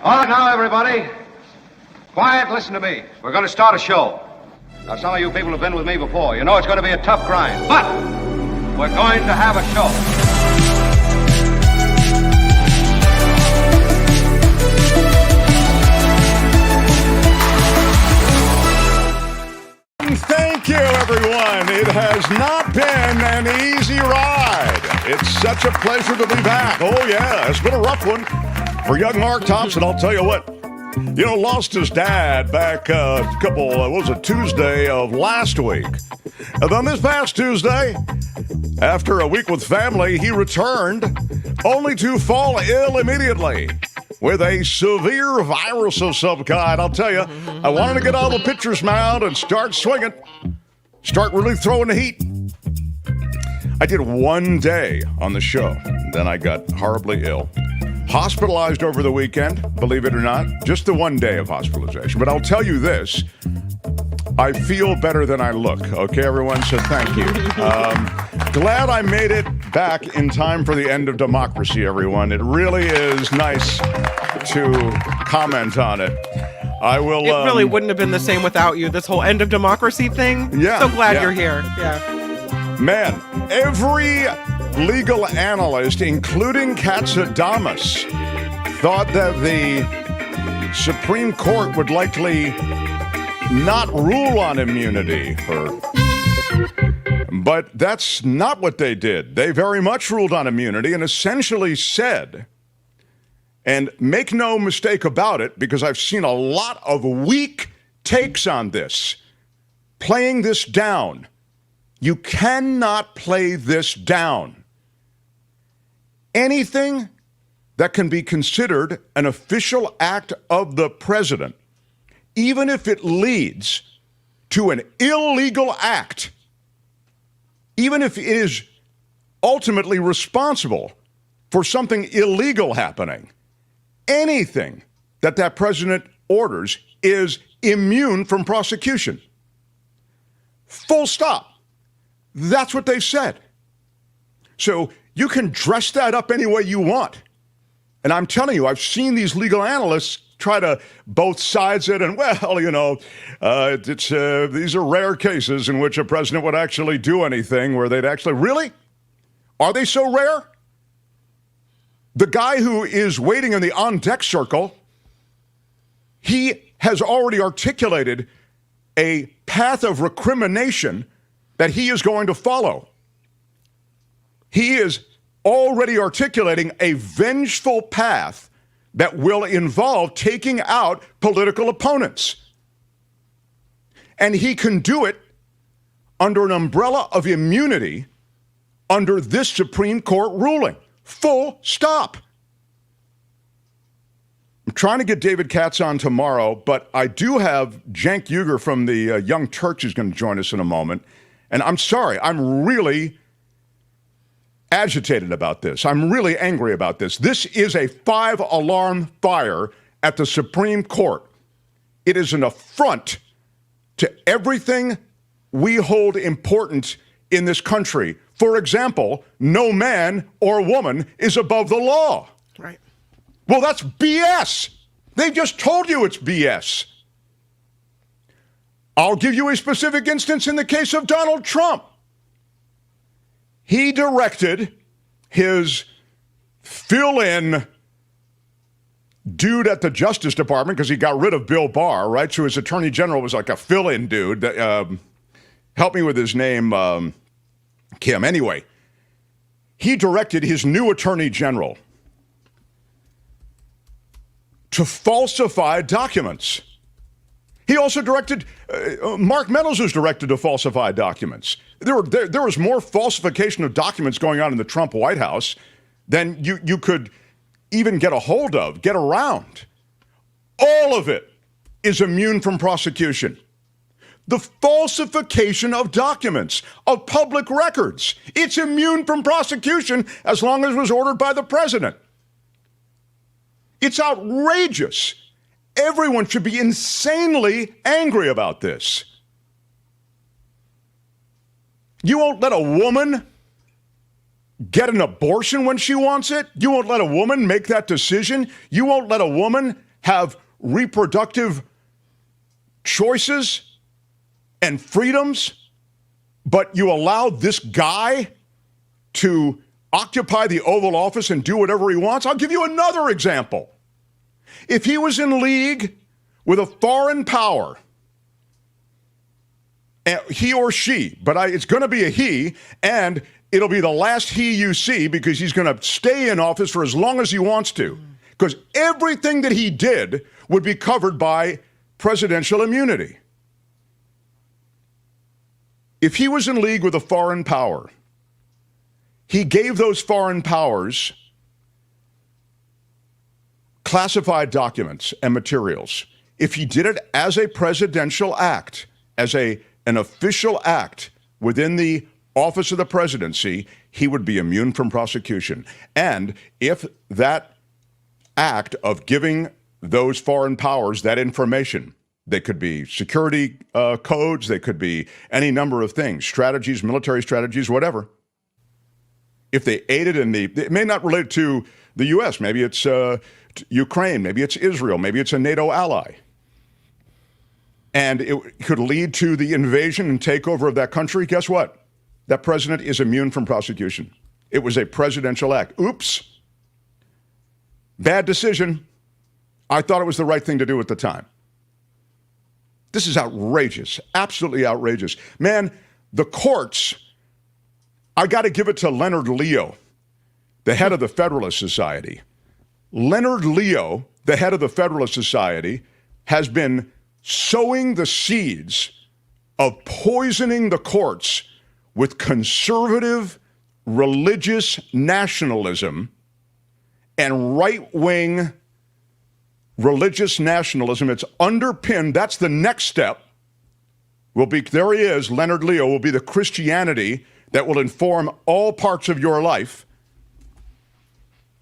All right, now, everybody. Quiet, listen to me. We're going to start a show. Now, some of you people have been with me before. You know it's going to be a tough grind, but we're going to have a show. Thank you, everyone. It has not been an easy ride. It's such a pleasure to be back. Oh, yeah, it's been a rough one for young Mark Thompson. I'll tell you what. You know, lost his dad back Tuesday of last week. And then this past Tuesday, after a week with family, he returned only to fall ill immediately with a severe virus of some kind. I'll tell you, I wanted to get all the pitchers mound and start swinging, start really throwing the heat. I did one day on the show, then I got horribly ill. Hospitalized over the weekend, believe it or not, just the one day of hospitalization. But I'll tell you this, I feel better than I look. Okay, everyone, so thank you. Glad I made it back in time for the end of democracy, everyone. It really is nice to comment on it. I will. It really wouldn't have been the same without you, this whole end of democracy thing. Yeah. So glad you're here. Yeah. Man, every legal analyst, including Katsadamas, thought that the Supreme Court would likely not rule on immunity. But that's not what they did. They very much ruled on immunity and essentially said, and make no mistake about it, because I've seen a lot of weak takes on this, playing this down. You cannot play this down. Anything that can be considered an official act of the president, even if it leads to an illegal act, even if it is ultimately responsible for something illegal happening, anything that president orders is immune from prosecution. Full stop. That's what they said. So you can dress that up any way you want. And I'm telling you, I've seen these legal analysts try to both sides it, and well, you know, these are rare cases in which a president would actually do anything where they'd actually, really? Are they so rare? The guy who is waiting in the on-deck circle, he has already articulated a path of recrimination that he is going to follow. He is already articulating a vengeful path that will involve taking out political opponents. And he can do it under an umbrella of immunity under this Supreme Court ruling. Full stop. I'm trying to get David Katz on tomorrow, but I do have Cenk Uygur from the Young Turks who's going to join us in a moment. And I'm sorry, I'm really agitated about this. I'm really angry about this. This is a 5-alarm fire at the Supreme Court. It is an affront to everything we hold important in this country. For example, no man or woman is above the law. Right. Well, that's BS. They've just told you it's BS. I'll give you a specific instance in the case of Donald Trump. He directed his fill-in dude at the Justice Department, because he got rid of Bill Barr, right? So his attorney general was like a fill-in dude. Help me with his name, Kim. Anyway, he directed his new attorney general to falsify documents. He also directed, Mark Meadows was directed to falsify documents. There was more falsification of documents going on in the Trump White House than you could even get a hold of, get around. All of it is immune from prosecution. The falsification of documents, of public records, it's immune from prosecution as long as it was ordered by the president. It's outrageous. Everyone should be insanely angry about this. You won't let a woman get an abortion when she wants it. You won't let a woman make that decision. You won't let a woman have reproductive choices and freedoms, but you allow this guy to occupy the Oval Office and do whatever he wants? I'll give you another example. If he was in league with a foreign power, he or she, but it's going to be a he, and it'll be the last he you see because he's going to stay in office for as long as he wants to, because everything that he did would be covered by presidential immunity. If he was in league with a foreign power, he gave those foreign powers classified documents and materials. If he did it as a presidential act, as an official act within the office of the presidency, he would be immune from prosecution. And if that act of giving those foreign powers that information, they could be security codes, they could be any number of things, strategies, military strategies, whatever. If they aided in it may not relate to the U.S., maybe it's Ukraine, maybe it's Israel, maybe it's a NATO ally. And it could lead to the invasion and takeover of that country. Guess what? That president is immune from prosecution. It was a presidential act. Oops. Bad decision. I thought it was the right thing to do at the time. This is outrageous, absolutely outrageous. Man, the courts, I got to give it to Leonard Leo, the head of the Federalist Society. Leonard Leo, the head of the Federalist Society, has been sowing the seeds of poisoning the courts with conservative religious nationalism and right-wing religious nationalism. It's underpinned. That's the next step. There he is, Leonard Leo, will be the Christianity that will inform all parts of your life.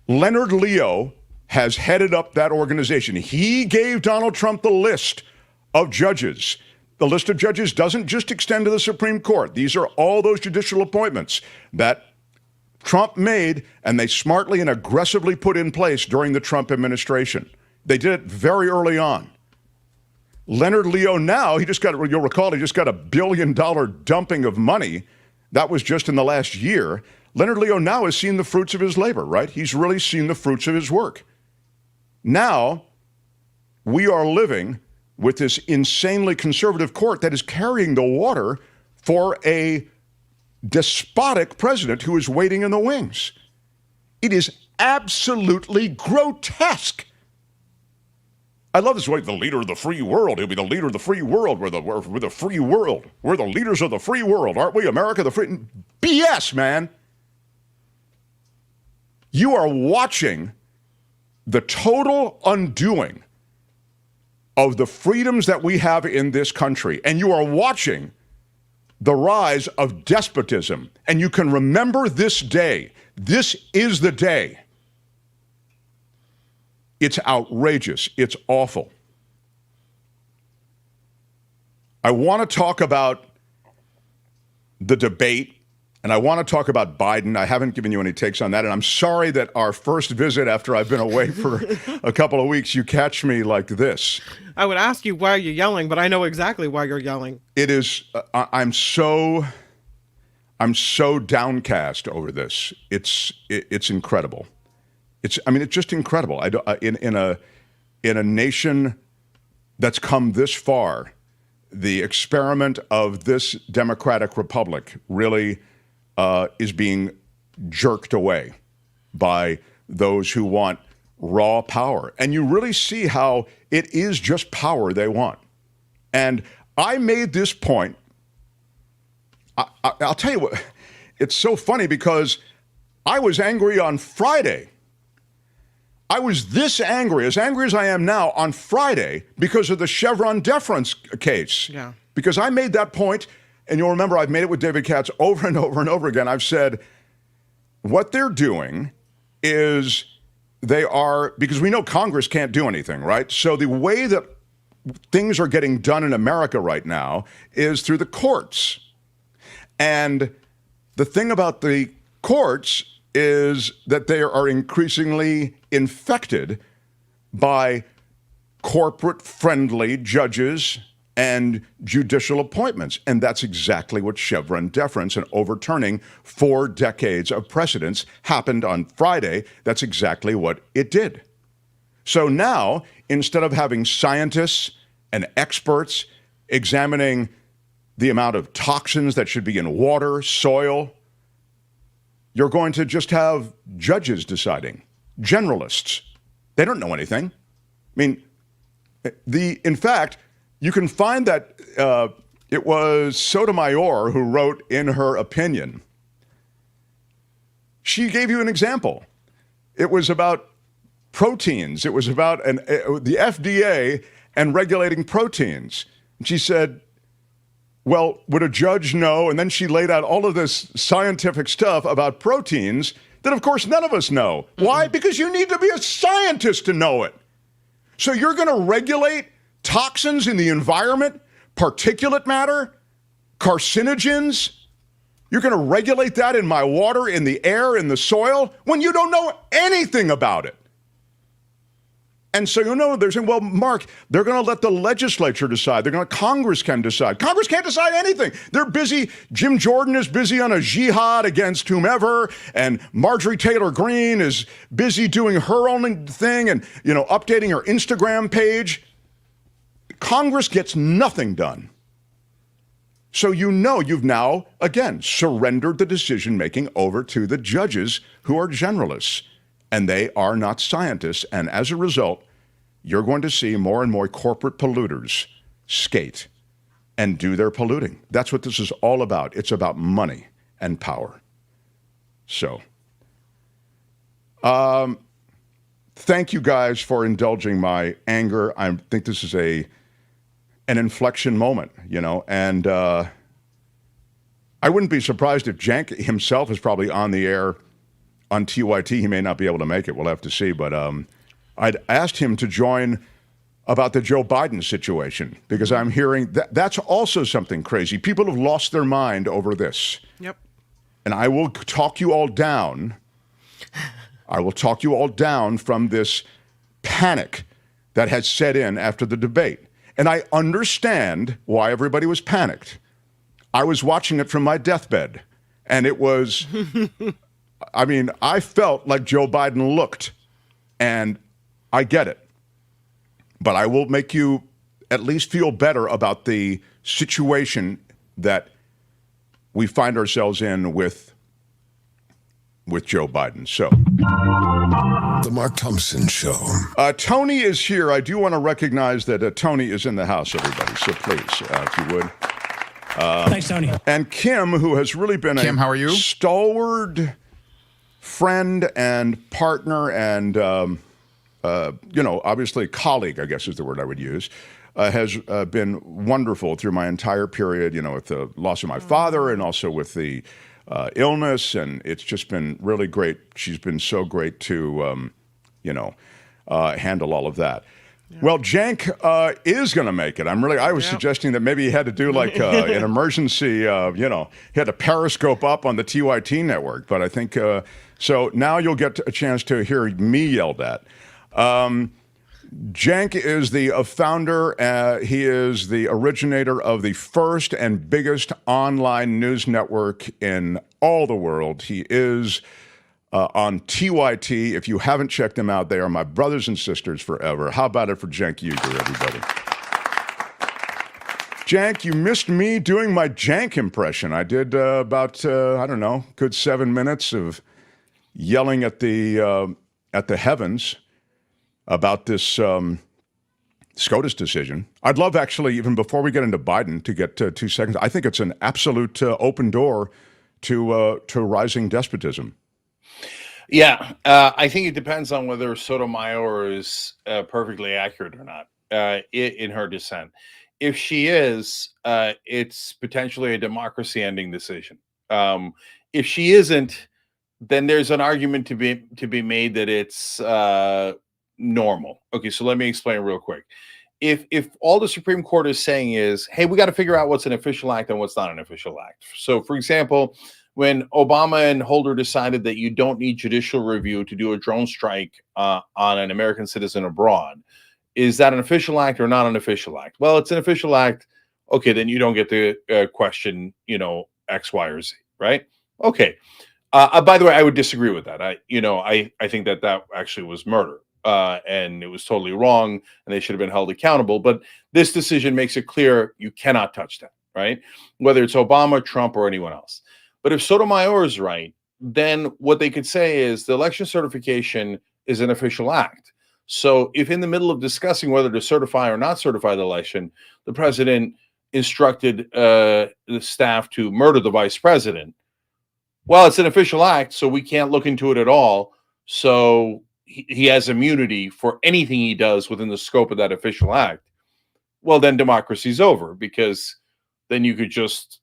Leonard Leo has headed up that organization. He gave Donald Trump the list of judges. The list of judges doesn't just extend to the Supreme Court. These are all those judicial appointments that Trump made and they smartly and aggressively put in place during the Trump administration. They did it very early on. Leonard Leo now, you'll recall, he just got $1 billion dumping of money. That was just in the last year. Leonard Leo now has seen the fruits of his labor, right? He's really seen the fruits of his work. Now, we are living with this insanely conservative court that is carrying the water for a despotic president who is waiting in the wings. It is absolutely grotesque. I love this way, the leader of the free world. He'll be the leader of the free world. We're the free world. We're the leaders of the free world. Aren't we, America? The free... BS, man. You are watching the total undoing of the freedoms that we have in this country. And you are watching the rise of despotism. And you can remember this day. This is the day. It's outrageous. It's awful. I want to talk about the debate, and I want to talk about Biden. I haven't given you any takes on that, and I'm sorry that our first visit after I've been away for a couple of weeks, you catch me like this. I would ask you why you're yelling, but I know exactly why you're yelling. It is, I'm so downcast over this. It's incredible. It's just incredible. In a nation that's come this far, the experiment of this democratic republic really is being jerked away by those who want raw power. And you really see how it is just power they want. And I made this point. I'll tell you what, it's so funny because I was angry on Friday. I was this angry as I am now on Friday because of the Chevron deference case. Yeah. Because I made that point, and you'll remember I've made it with David Katz over and over and over again. I've said what they're doing is because we know Congress can't do anything, right? So the way that things are getting done in America right now is through the courts. And the thing about the courts is that they are increasingly infected by corporate-friendly judges and judicial appointments. And that's exactly what Chevron deference and overturning 4 decades of precedents happened on Friday. That's exactly what it did. So now, instead of having scientists and experts examining the amount of toxins that should be in water, soil, you're going to just have judges deciding, generalists. They don't know anything. I mean, in fact, you can find that it was Sotomayor who wrote in her opinion. She gave you an example. It was about proteins. It was about the FDA and regulating proteins. And she said, well, would a judge know? And then she laid out all of this scientific stuff about proteins that, of course, none of us know. Why? Because you need to be a scientist to know it. So you're going to regulate toxins in the environment, particulate matter, carcinogens. You're going to regulate that in my water, in the air, in the soil, when you don't know anything about it. And so, they're saying, well, Mark, they're going to let the legislature decide. Congress can decide. Congress can't decide anything. They're busy. Jim Jordan is busy on a jihad against whomever, and Marjorie Taylor Greene is busy doing her own thing and, updating her Instagram page. Congress gets nothing done. So you've now, again, surrendered the decision-making over to the judges who are generalists. And they are not scientists. And as a result, you're going to see more and more corporate polluters skate and do their polluting. That's what this is all about. It's about money and power. So, thank you guys for indulging my anger. I think this is an inflection moment, and I wouldn't be surprised if Cenk himself is probably on the air on TYT. He may not be able to make it. We'll have to see. But I'd asked him to join about the Joe Biden situation because I'm hearing that's also something crazy. People have lost their mind over this. Yep. And I will talk you all down. I will talk you all down from this panic that has set in after the debate. And I understand why everybody was panicked. I was watching it from my deathbed, and it was... I felt like Joe Biden looked, and I get it. But I will make you at least feel better about the situation that we find ourselves in with Joe Biden. So, The Mark Thompson Show. Tony is here. I do want to recognize that Tony is in the house, everybody. So please, if you would. Thanks, Tony. And Kim, who has really been Kim, how are you? Stalwart friend and partner and, obviously colleague, I guess is the word I would use, has been wonderful through my entire period, with the loss of my father and also with the illness. And it's just been really great. She's been so great to, handle all of that. Yeah. Well, Cenk is going to make it. I was suggesting that maybe he had to do like an emergency, he had to periscope up on the TYT network. But I think, so now you'll get a chance to hear me yelled at. Cenk is the founder. He is the originator of the first and biggest online news network in all the world. He is on TYT. If you haven't checked them out, they are my brothers and sisters forever. How about it for Cenk Uygur, everybody? Cenk, you missed me doing my Cenk impression. I did about, good 7 minutes of yelling at the heavens about this SCOTUS decision. I'd love, actually, even before we get into Biden, to get 2 seconds. I think it's an absolute open door to rising despotism. Yeah, I think it depends on whether Sotomayor is perfectly accurate or not in her dissent. If she is, it's potentially a democracy-ending decision. If she isn't, then there's an argument to be made that it's normal. Okay, so let me explain real quick. If all the Supreme Court is saying is, hey, we got to figure out what's an official act and what's not an official act. So, for example, when Obama and Holder decided that you don't need judicial review to do a drone strike on an American citizen abroad, is that an official act or not an official act? Well, it's an official act. Okay, then you don't get to question, X, Y, or Z, right? Okay. By the way, I would disagree with that. I think that actually was murder, and it was totally wrong, and they should have been held accountable. But this decision makes it clear you cannot touch that, right? Whether it's Obama, Trump, or anyone else. But if Sotomayor is right, then what they could say is the election certification is an official act. So if in the middle of discussing whether to certify or not certify the election, the president instructed the staff to murder the vice president, well, it's an official act, so we can't look into it at all. So he has immunity for anything he does within the scope of that official act. Well, then democracy's over, because then you could just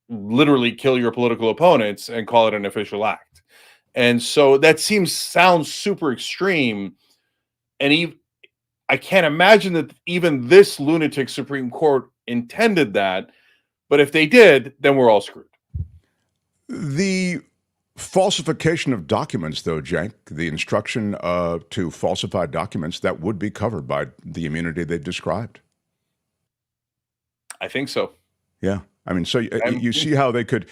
literally kill your political opponents and call it an official act. And so that sounds super extreme. And I can't imagine that even this lunatic Supreme Court intended that. But if they did, then we're all screwed. The falsification of documents, though, Cenk, the instruction to falsify documents, that would be covered by the immunity they've described. I think so. Yeah. I mean, so you see how they could,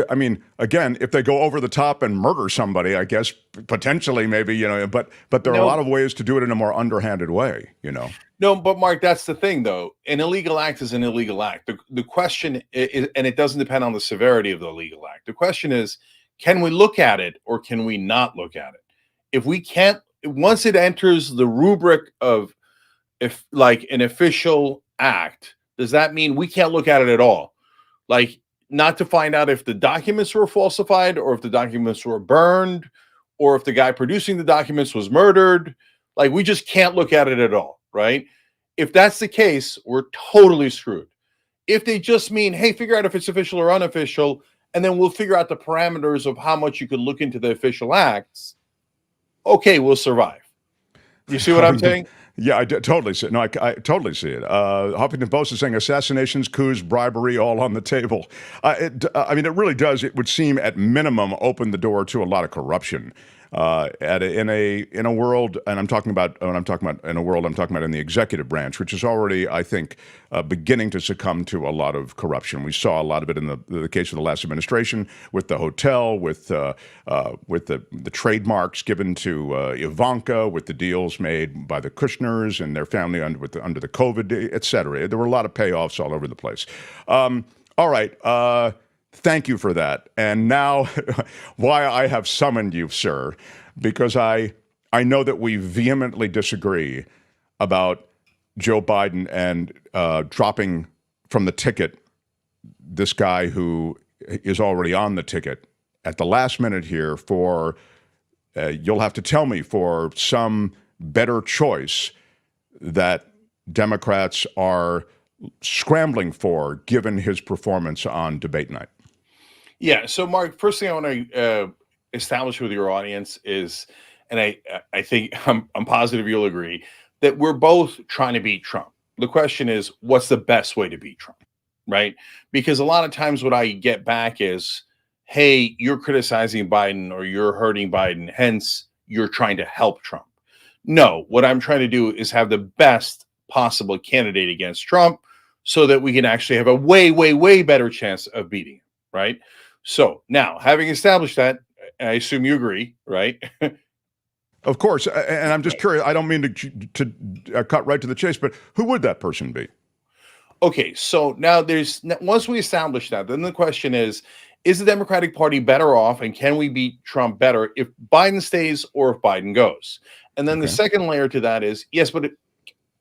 I mean, again, if they go over the top and murder somebody, I guess, potentially, maybe, but there are a lot of ways to do it in a more underhanded way, No, but Mark, that's the thing, though. An illegal act is an illegal act. The question is, and it doesn't depend on the severity of the illegal act. The question is, can we look at it or can we not look at it? If we can't, once it enters the rubric of like an official act, does that mean we can't look at it at all? Like, not to find out if the documents were falsified or if the documents were burned or if the guy producing the documents was murdered. Like, we just can't look at it at all, right? If that's the case, we're totally screwed. If they just mean, hey, figure out if it's official or unofficial, and then we'll figure out the parameters of how much you could look into the official acts, okay, we'll survive. You see what I'm saying? Yeah, I totally see it. No, I totally see it. Huffington Post is saying assassinations, coups, bribery, all on the table. I mean, it really does. It would seem, at minimum, open the door to a lot of corruption. In a world, and I'm talking about in a world, I'm talking about in the executive branch, which is already, I think, beginning to succumb to a lot of corruption. We saw a lot of it in the case of the last administration with the hotel, with the trademarks given to Ivanka, with the deals made by the Kushners and their family under the COVID, et cetera. There were a lot of payoffs all over the place. All right. Thank you for that. And now, why I have summoned you, sir, because I know that we vehemently disagree about Joe Biden and dropping from the ticket this guy who is already on the ticket at the last minute here for, you'll have to tell me, for some better choice that Democrats are scrambling for, given his performance on debate night. Yeah. So, Mark, first thing I want to establish with your audience is, and I think I'm positive you'll agree, that we're both trying to beat Trump. The question is, what's the best way to beat Trump, right? Because a lot of times what I get back is, hey, you're criticizing Biden or you're hurting Biden, hence you're trying to help Trump. No, what I'm trying to do is have the best possible candidate against Trump so that we can actually have a way, way, way better chance of beating him, right? So now, having established that, I assume you agree, right? Of course, and I'm just curious. I don't mean to cut right to the chase, but who would that person be? Okay, so now once we establish that, then the question is the Democratic Party better off, and can we beat Trump better if Biden stays or if Biden goes? And then the second layer to that is, yes, but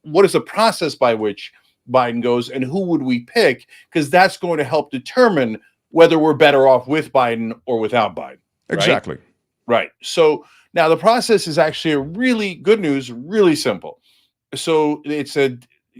what is the process by which Biden goes, and who would we pick? Because that's going to help determine whether we're better off with Biden or without Biden. Right? Exactly. Right. So now the process is actually really good news, really simple. So it's a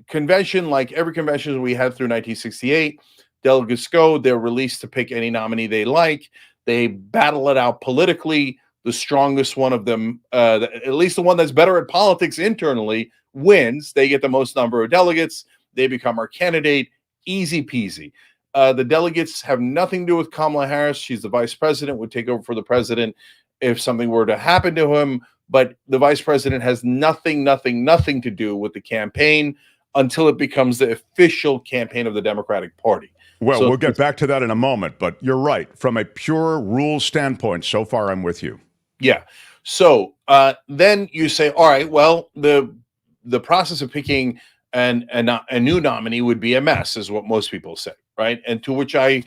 convention like every convention we had through 1968. Delegates go, they're released to pick any nominee they like. They battle it out politically. The strongest one of them, at least the one that's better at politics internally, wins. They get the most number of delegates. They become our candidate. Easy peasy. The delegates have nothing to do with Kamala Harris. She's the vice president, would take over for the president. if something were to happen to him. But the vice president has nothing to do with the campaign until it becomes the official campaign of the Democratic Party. Well, So we'll get back to that in a moment, but you're right. From a pure rules standpoint, so far I'm with you. yeah. So then you say, all right, well, the process of picking a new nominee would be a mess, is what most people say, right? And to which I,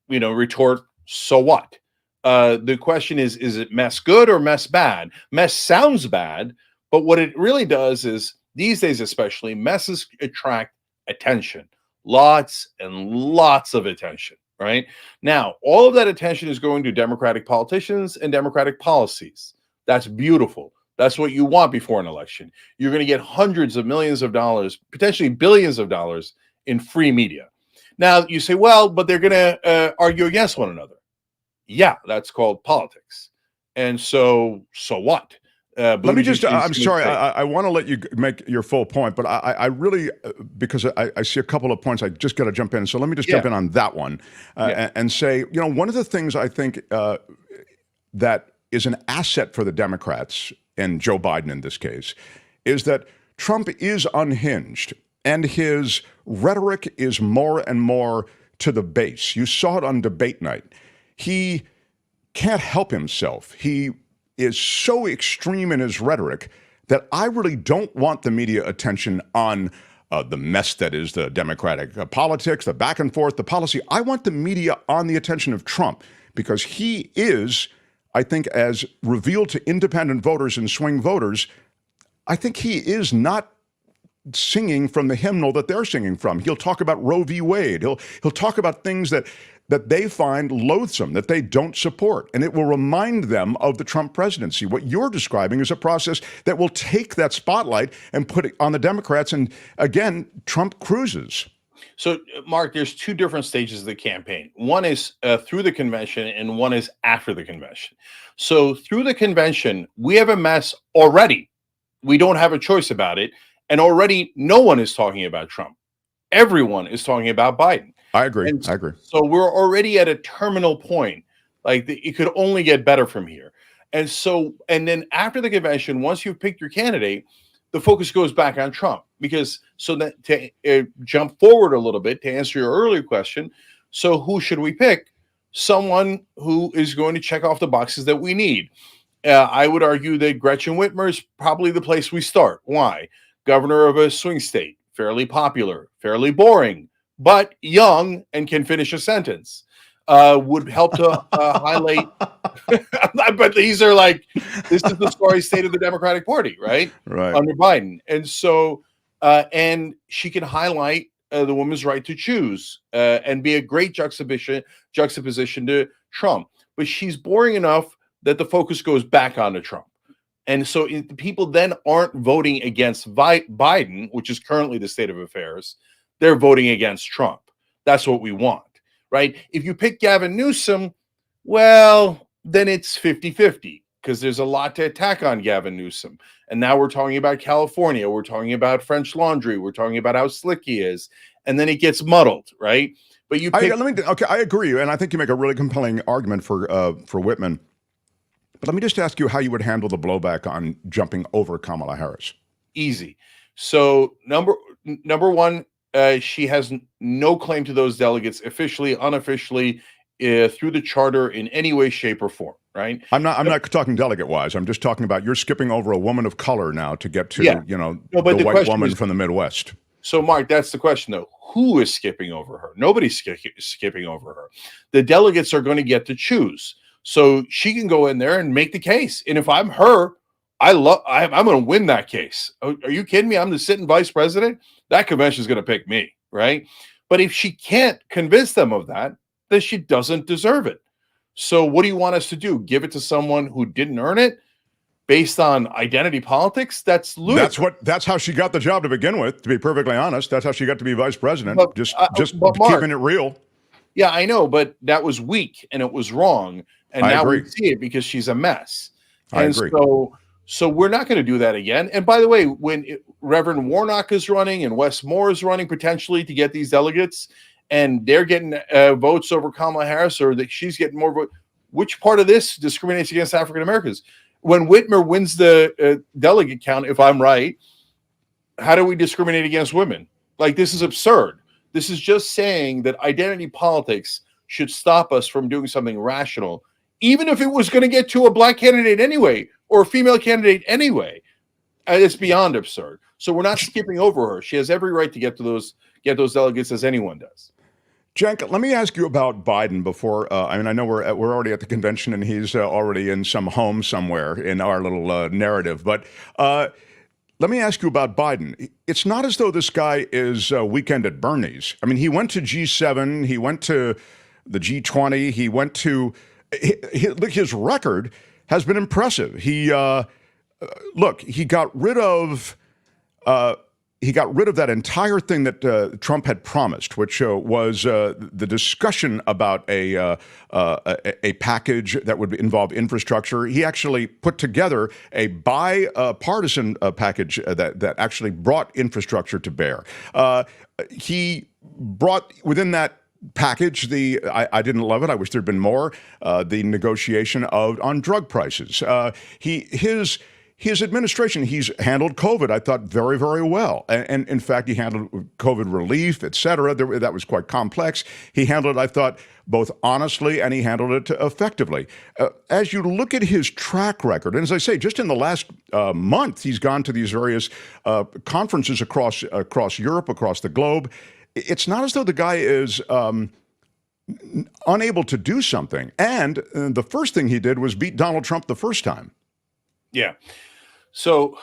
retort, so what? The question is it mess good or mess bad? Mess sounds bad, but what it really does is, these days especially, messes attract attention, lots and lots of attention, right? Now, all of that attention is going to Democratic politicians and Democratic policies. That's beautiful. That's what you want before an election. You're going to get hundreds of millions of dollars, potentially billions of dollars in free media. Now, you say, well, but they're going to argue against one another. Yeah, that's called politics. And so what? Let me just, I'm sorry, I want to let you make your full point, but I really, because I see a couple of points, I just got to jump in. So let me just jump in on that one and say, one of the things I think that is an asset for the Democrats, and Joe Biden in this case, is that Trump is unhinged and his rhetoric is more and more to the base. You saw it on debate night. He can't help himself. He is so extreme in his rhetoric that I really don't want the media attention on the mess that is the Democratic politics, the back and forth, the policy. I want the media on the attention of Trump, because he is, I think, as revealed to independent voters and swing voters, I think he is not singing from the hymnal that they're singing from. He'll talk about Roe v. Wade. He'll talk about things that they find loathsome, that they don't support. And it will remind them of the Trump presidency. What you're describing is a process that will take that spotlight and put it on the Democrats. And again, Trump cruises. So, Mark, there's two different stages of the campaign. One is through the convention and one is after the convention. So through the convention, we have a mess already. We don't have a choice about it. And already no one is talking about Trump. Everyone is talking about Biden. I agree. I agree. So we're already at a terminal point. Like, it could only get better from here. And then after the convention, once you've picked your candidate, the focus goes back on Trump. Because so that to jump forward a little bit to answer your earlier question, so who should we pick? Someone who is going to check off the boxes that we need. I would argue that Gretchen Whitmer is probably the place we start. Why? Governor of a swing state, fairly popular, fairly boring, but young and can finish a sentence. Would help to highlight. But these are like, this is the sorry state of the Democratic Party, right? Right. Under Biden. And so, and she can highlight the woman's right to choose and be a great juxtaposition to Trump. But she's boring enough that the focus goes back onto Trump. And so people then aren't voting against Biden, which is currently the state of affairs. They're voting against Trump. That's what we want, right? If you pick Gavin Newsom, well, then it's 50-50 because there's a lot to attack on Gavin Newsom. And now we're talking about California. We're talking about French Laundry. We're talking about how slick he is. And then it gets muddled, right? But you pick... I agree. And I think you make a really compelling argument for Whitman. But let me just ask you how you would handle the blowback on jumping over Kamala Harris. Easy. So number one, she has no claim to those delegates officially, unofficially, through the charter in any way, shape, or form. Right? I'm not talking delegate wise. I'm just talking about you're skipping over a woman of color now to get to the white woman from the Midwest. So, Mark, that's the question though. Who is skipping over her? Nobody's skipping over her. The delegates are going to get to choose. So she can go in there and make the case. And if I'm her, I'm going to win that case. Are you kidding me? I'm the sitting vice president. That convention is going to pick me, right? But if she can't convince them of that, then she doesn't deserve it. So what do you want us to do? Give it to someone who didn't earn it based on identity politics? That's ludicrous. That's how she got the job to begin with, to be perfectly honest. That's how she got to be vice president. But, just Mark, keeping it real. Yeah, I know, but that was weak and it was wrong. And now we see it because she's a mess. I agree. So we're not going to do that again. And by the way, when Reverend Warnock is running and Wes Moore is running potentially to get these delegates, and they're getting votes over Kamala Harris, or that she's getting more votes, which part of this discriminates against African Americans? When Whitmer wins the delegate count, if I'm right, how do we discriminate against women? Like, this is absurd. This is just saying that identity politics should stop us from doing something rational, even if it was going to get to a black candidate anyway, or a female candidate anyway. It's beyond absurd. So we're not skipping over her. She has every right to get those delegates as anyone does. Cenk, let me ask you about Biden before. I know we're already at the convention and he's already in some home somewhere in our little narrative. But let me ask you about Biden. It's not as though this guy is Weekend at Bernie's. I mean, he went to G7, he went to the G20, he went to his record has been impressive. He got rid of that entire thing that Trump had promised, which was the discussion about a package that would involve infrastructure. He actually put together a bipartisan package that actually brought infrastructure to bear. He brought within that package I didn't love it. I wish there'd been more. The negotiation on drug prices. His administration, he's handled COVID, I thought, very, very well. And in fact, he handled COVID relief, et cetera. That was quite complex. He handled it, I thought, both honestly and he handled it effectively. As you look at his track record, and as I say, just in the last month, he's gone to these various conferences across Europe, across the globe. It's not as though the guy is unable to do something. And the first thing he did was beat Donald Trump the first time. Yeah. So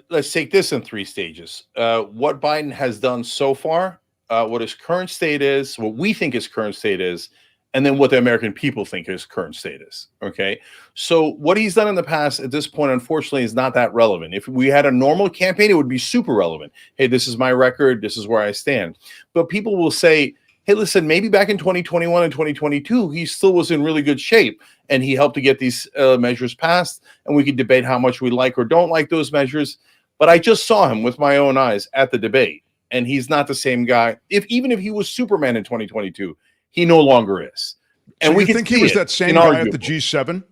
let's take this in 3 stages. What Biden has done so far, what his current state is, what we think his current state is, and then what the American people think his current state is. Okay. So what he's done in the past at this point, unfortunately, is not that relevant. If we had a normal campaign, it would be super relevant. Hey, this is my record. This is where I stand. But people will say, hey, listen, maybe back in 2021 and 2022, he still was in really good shape and he helped to get these measures passed. And we could debate how much we like or don't like those measures. But I just saw him with my own eyes at the debate, and he's not the same guy. Even if he was Superman in 2022, he no longer is. And so we think he was that same guy at the G7?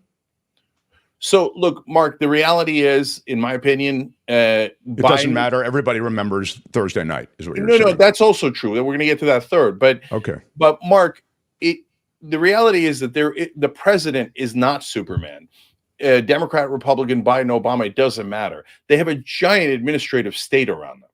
So, look, Mark, the reality is, in my opinion, it doesn't matter. Everybody remembers Thursday night, is what you're saying. No, that's also true. We're going to get to that third. But okay. But Mark, the reality is that the president is not Superman. Democrat, Republican, Biden, Obama, it doesn't matter. They have a giant administrative state around them.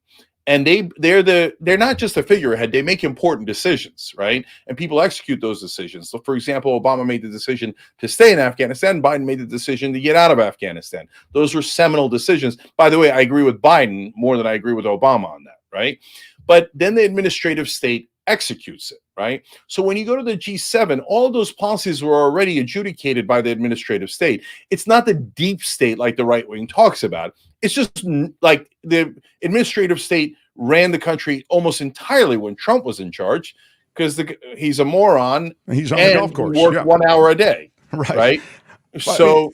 And they're not just a figurehead. They make important decisions, right? And people execute those decisions. So, for example, Obama made the decision to stay in Afghanistan. Biden made the decision to get out of Afghanistan. Those were seminal decisions. By the way, I agree with Biden more than I agree with Obama on that, right? But then the administrative state executes it, right? So when you go to the G7, all of those policies were already adjudicated by the administrative state. It's not the deep state like the right wing talks about. It's just like the administrative state ran the country almost entirely when Trump was in charge, because he's a moron. He's on the golf course. Worked 1 hour a day, right? So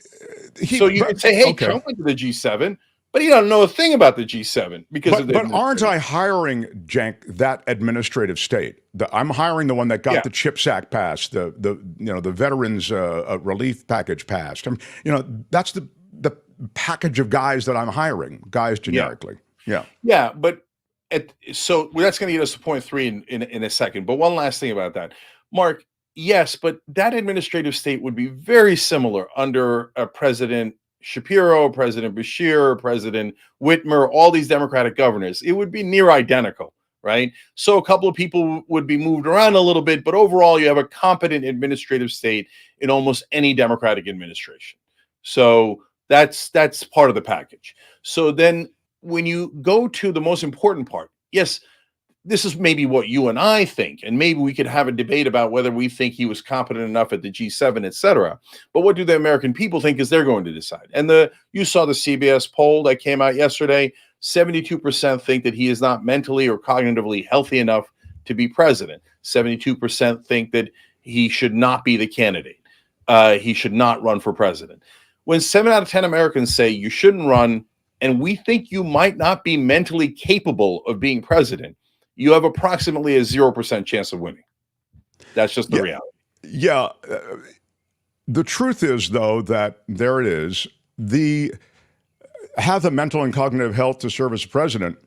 you could say, hey, okay, Trump went to the G7, but he doesn't know a thing about the G7 because of the. But aren't I hiring, Cenk, that administrative state? I'm hiring the one that got the CHIPS Act passed, the veterans relief package passed. That's the package of guys that I'm hiring, guys generically. Yeah, but so that's going to get us to point 3 in a second. But one last thing about that, Mark. Yes, but that administrative state would be very similar under President Shapiro, President Bashir, President Whitmer, all these Democratic governors. It would be near identical, right? So a couple of people would be moved around a little bit, but overall you have a competent administrative state in almost any Democratic administration. So that's part of the package. So then when you go to the most important part, yes, this is maybe what you and I think, and maybe we could have a debate about whether we think he was competent enough at the G7, et cetera. But what do the American people think is they're going to decide? And you saw the CBS poll that came out yesterday. 72% think that he is not mentally or cognitively healthy enough to be president. 72% think that he should not be the candidate. He should not run for president. When 7 out of 10 Americans say you shouldn't run, and we think you might not be mentally capable of being president, you have approximately a 0% chance of winning. That's just the reality. Yeah. The truth is, though, that there it is. Have the mental and cognitive health to serve as president.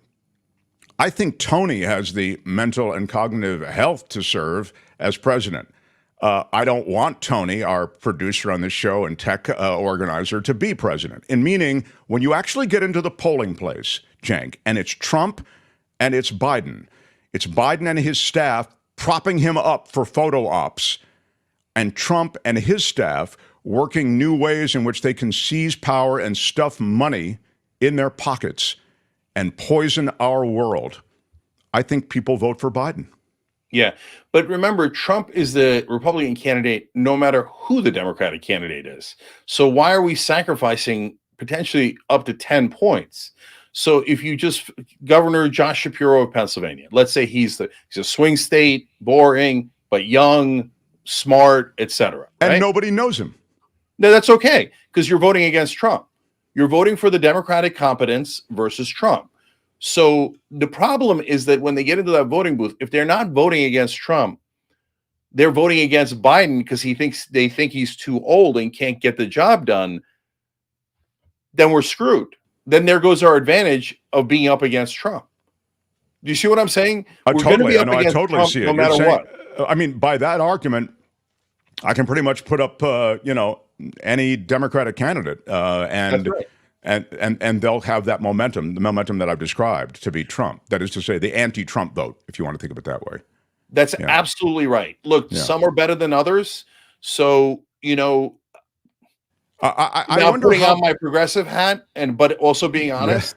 I think Tony has the mental and cognitive health to serve as president. I don't want Tony, our producer on this show and tech organizer, to be president. In meaning, when you actually get into the polling place, Cenk, and it's Trump and it's Biden and his staff propping him up for photo ops, and Trump and his staff working new ways in which they can seize power and stuff money in their pockets and poison our world. I think people vote for Biden. Yeah, but remember, Trump is the Republican candidate no matter who the Democratic candidate is. So why are we sacrificing potentially up to 10 points? So if you just Governor Josh Shapiro of Pennsylvania, let's say he's a swing state, boring, but young, smart, etc. Right? And nobody knows him. No, that's okay, because you're voting against Trump. You're voting for the Democratic competence versus Trump. So the problem is that when they get into that voting booth, if they're not voting against Trump, they're voting against Biden because they think he's too old and can't get the job done. Then we're screwed. Then there goes our advantage of being up against Trump. Do you see what I'm saying? I totally Trump see it. No matter what. I mean, by that argument, I can pretty much put up, any Democratic candidate, and That's right. and they'll have that momentum, the momentum that I've described to be Trump. That is to say, the anti-Trump vote, if you want to think of it that way. That's absolutely right. Look, some are better than others. So, I now wonder putting how, on my progressive hat but also being honest,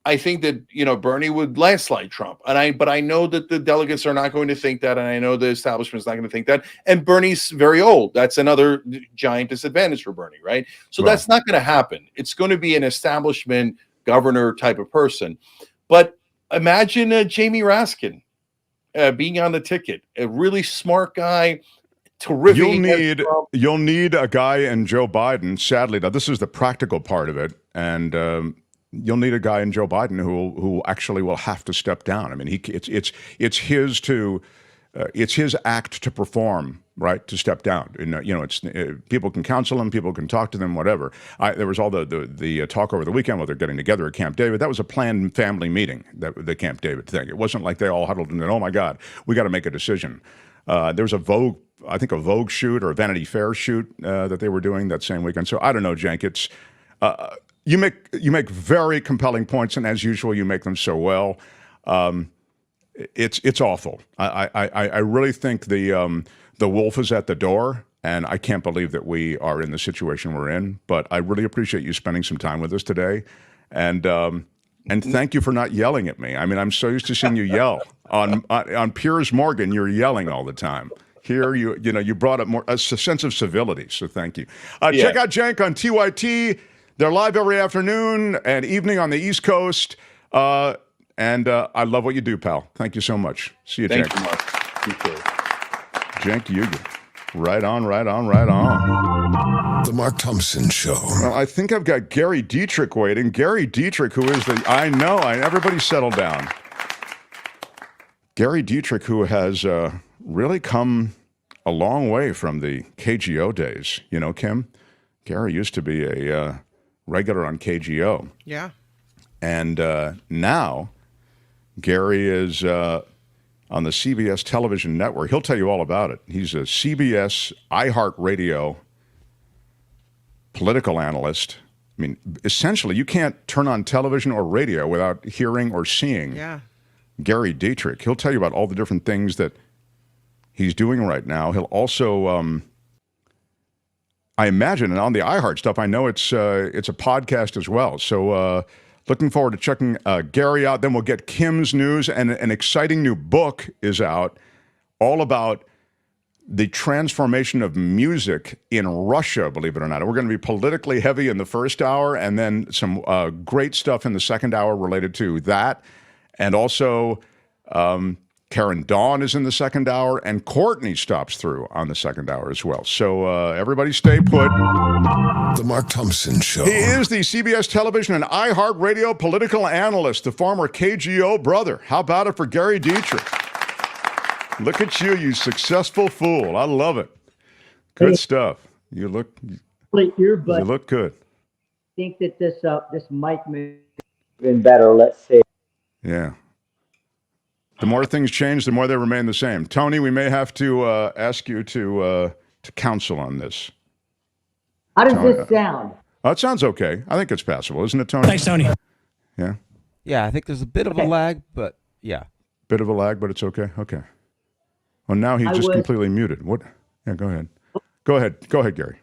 I think that Bernie would landslide Trump, but I know that the delegates are not going to think that, and I know the establishment is not going to think that. And Bernie's very old. That's another giant disadvantage for Bernie, right? So that's not going to happen. It's going to be an establishment governor type of person. But imagine Jamie Raskin being on the ticket, a really smart guy. Terrific. You'll need a guy in Joe Biden. Sadly, now this is the practical part of it, and you'll need a guy in Joe Biden who actually will have to step down. I mean, it's his act to perform, right? To step down. It's people can counsel him, people can talk to them, whatever. There was all the talk over the weekend while they're getting together at Camp David. That was a planned family meeting, the Camp David thing. It wasn't like they all huddled and said, "Oh my God, we got to make a decision." There was a Vogue shoot or a Vanity Fair shoot that they were doing that same weekend. So I don't know, Cenk. It's you make very compelling points, and as usual, you make them so well. It's awful. I really think the wolf is at the door, and I can't believe that we are in the situation we're in. But I really appreciate you spending some time with us today, and thank you for not yelling at me. I mean, I'm so used to seeing you yell on Piers Morgan. You're yelling all the time. Here, you brought up a sense of civility. So thank you. Check out Cenk on TYT. They're live every afternoon and evening on the East Coast. And I love what you do, pal. Thank you so much. See you, Cenk. Thank you, Mark. Appreciate it. Cenk Uygur. Right on, right on, right on. The Mark Thompson Show. Well, I think I've got Gary Dietrich waiting. Gary Dietrich, who is everybody settle down. Gary Dietrich, who has really come a long way from the KGO days. You know, Kim? Gary used to be a regular on KGO. Yeah. And now Gary is on the CBS television network. He'll tell you all about it. He's a CBS iHeartRadio political analyst. I mean, essentially, you can't turn on television or radio without hearing or seeing Gary Dietrich. He'll tell you about all the different things that he's doing right now. He'll also, I imagine, and on the iHeart stuff, I know it's a podcast as well. So looking forward to checking Gary out. Then we'll get Kim's news, and an exciting new book is out all about the transformation of music in Russia, believe it or not. We're going to be politically heavy in the first hour, and then some great stuff in the second hour related to that. And also, Karen Dawn is in the second hour, and Courtney stops through on the second hour as well. So everybody stay put. The Mark Thompson Show. He is the CBS television and iHeartRadio political analyst, the former KGO brother. How about it for Gary Dietrich? Look at you, you successful fool. I love it. Good stuff. You look good. Think that this mic may been better. Let's see. Yeah. The more things change, the more they remain the same. Tony, we may have to ask you to counsel on this. How does this sound? Oh, it sounds okay. I think it's passable, isn't it, Tony? Thanks, Tony. Yeah. Yeah, I think there's a bit of a lag, but yeah. Bit of a lag, but it's okay. Okay. Well, now he's just completely muted. What? Yeah, go ahead. Go ahead, Gary.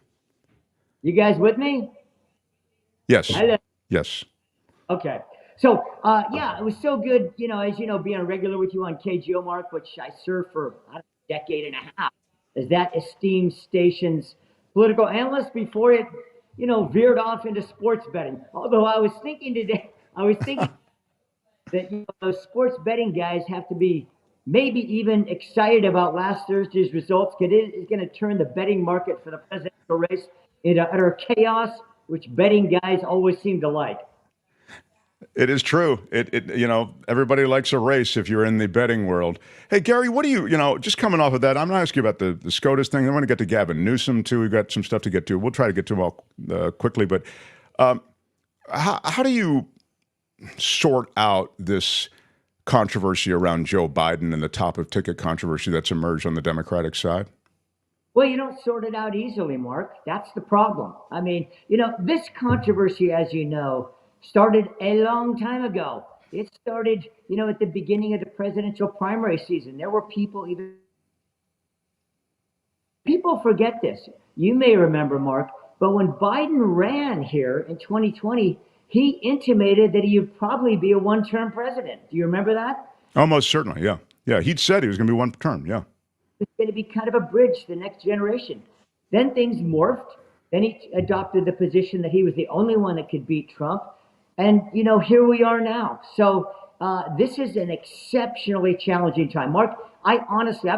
You guys with me? Yes. Hello. Yes. Okay. So, yeah, it was so good, as you know, being a regular with you on KGO, Mark, which I served for a decade and a half as that esteemed station's political analyst before it, veered off into sports betting. Although I was thinking that those sports betting guys have to be maybe even excited about last Thursday's results, because it is going to turn the betting market for the presidential race into utter chaos, which betting guys always seem to like. It is true. Everybody likes a race if you're in the betting world. Hey, Gary, what do you just coming off of that, I'm going to ask you about the SCOTUS thing. I want to get to Gavin Newsom, too. We've got some stuff to get to. We'll try to get to them all quickly. But how do you sort out this controversy around Joe Biden and the top-of-ticket controversy that's emerged on the Democratic side? Well, you don't sort it out easily, Mark. That's the problem. I mean, this controversy, as you know, started a long time ago. It started, at the beginning of the presidential primary season. There were people forget this. You may remember, Mark, but when Biden ran here in 2020, he intimated that he would probably be a one-term president. Do you remember that? Almost certainly, yeah. Yeah, he'd said he was going to be one term, yeah. It's going to be kind of a bridge to the next generation. Then things morphed. Then he adopted the position that he was the only one that could beat Trump. And, here we are now. So this is an exceptionally challenging time. Mark, I've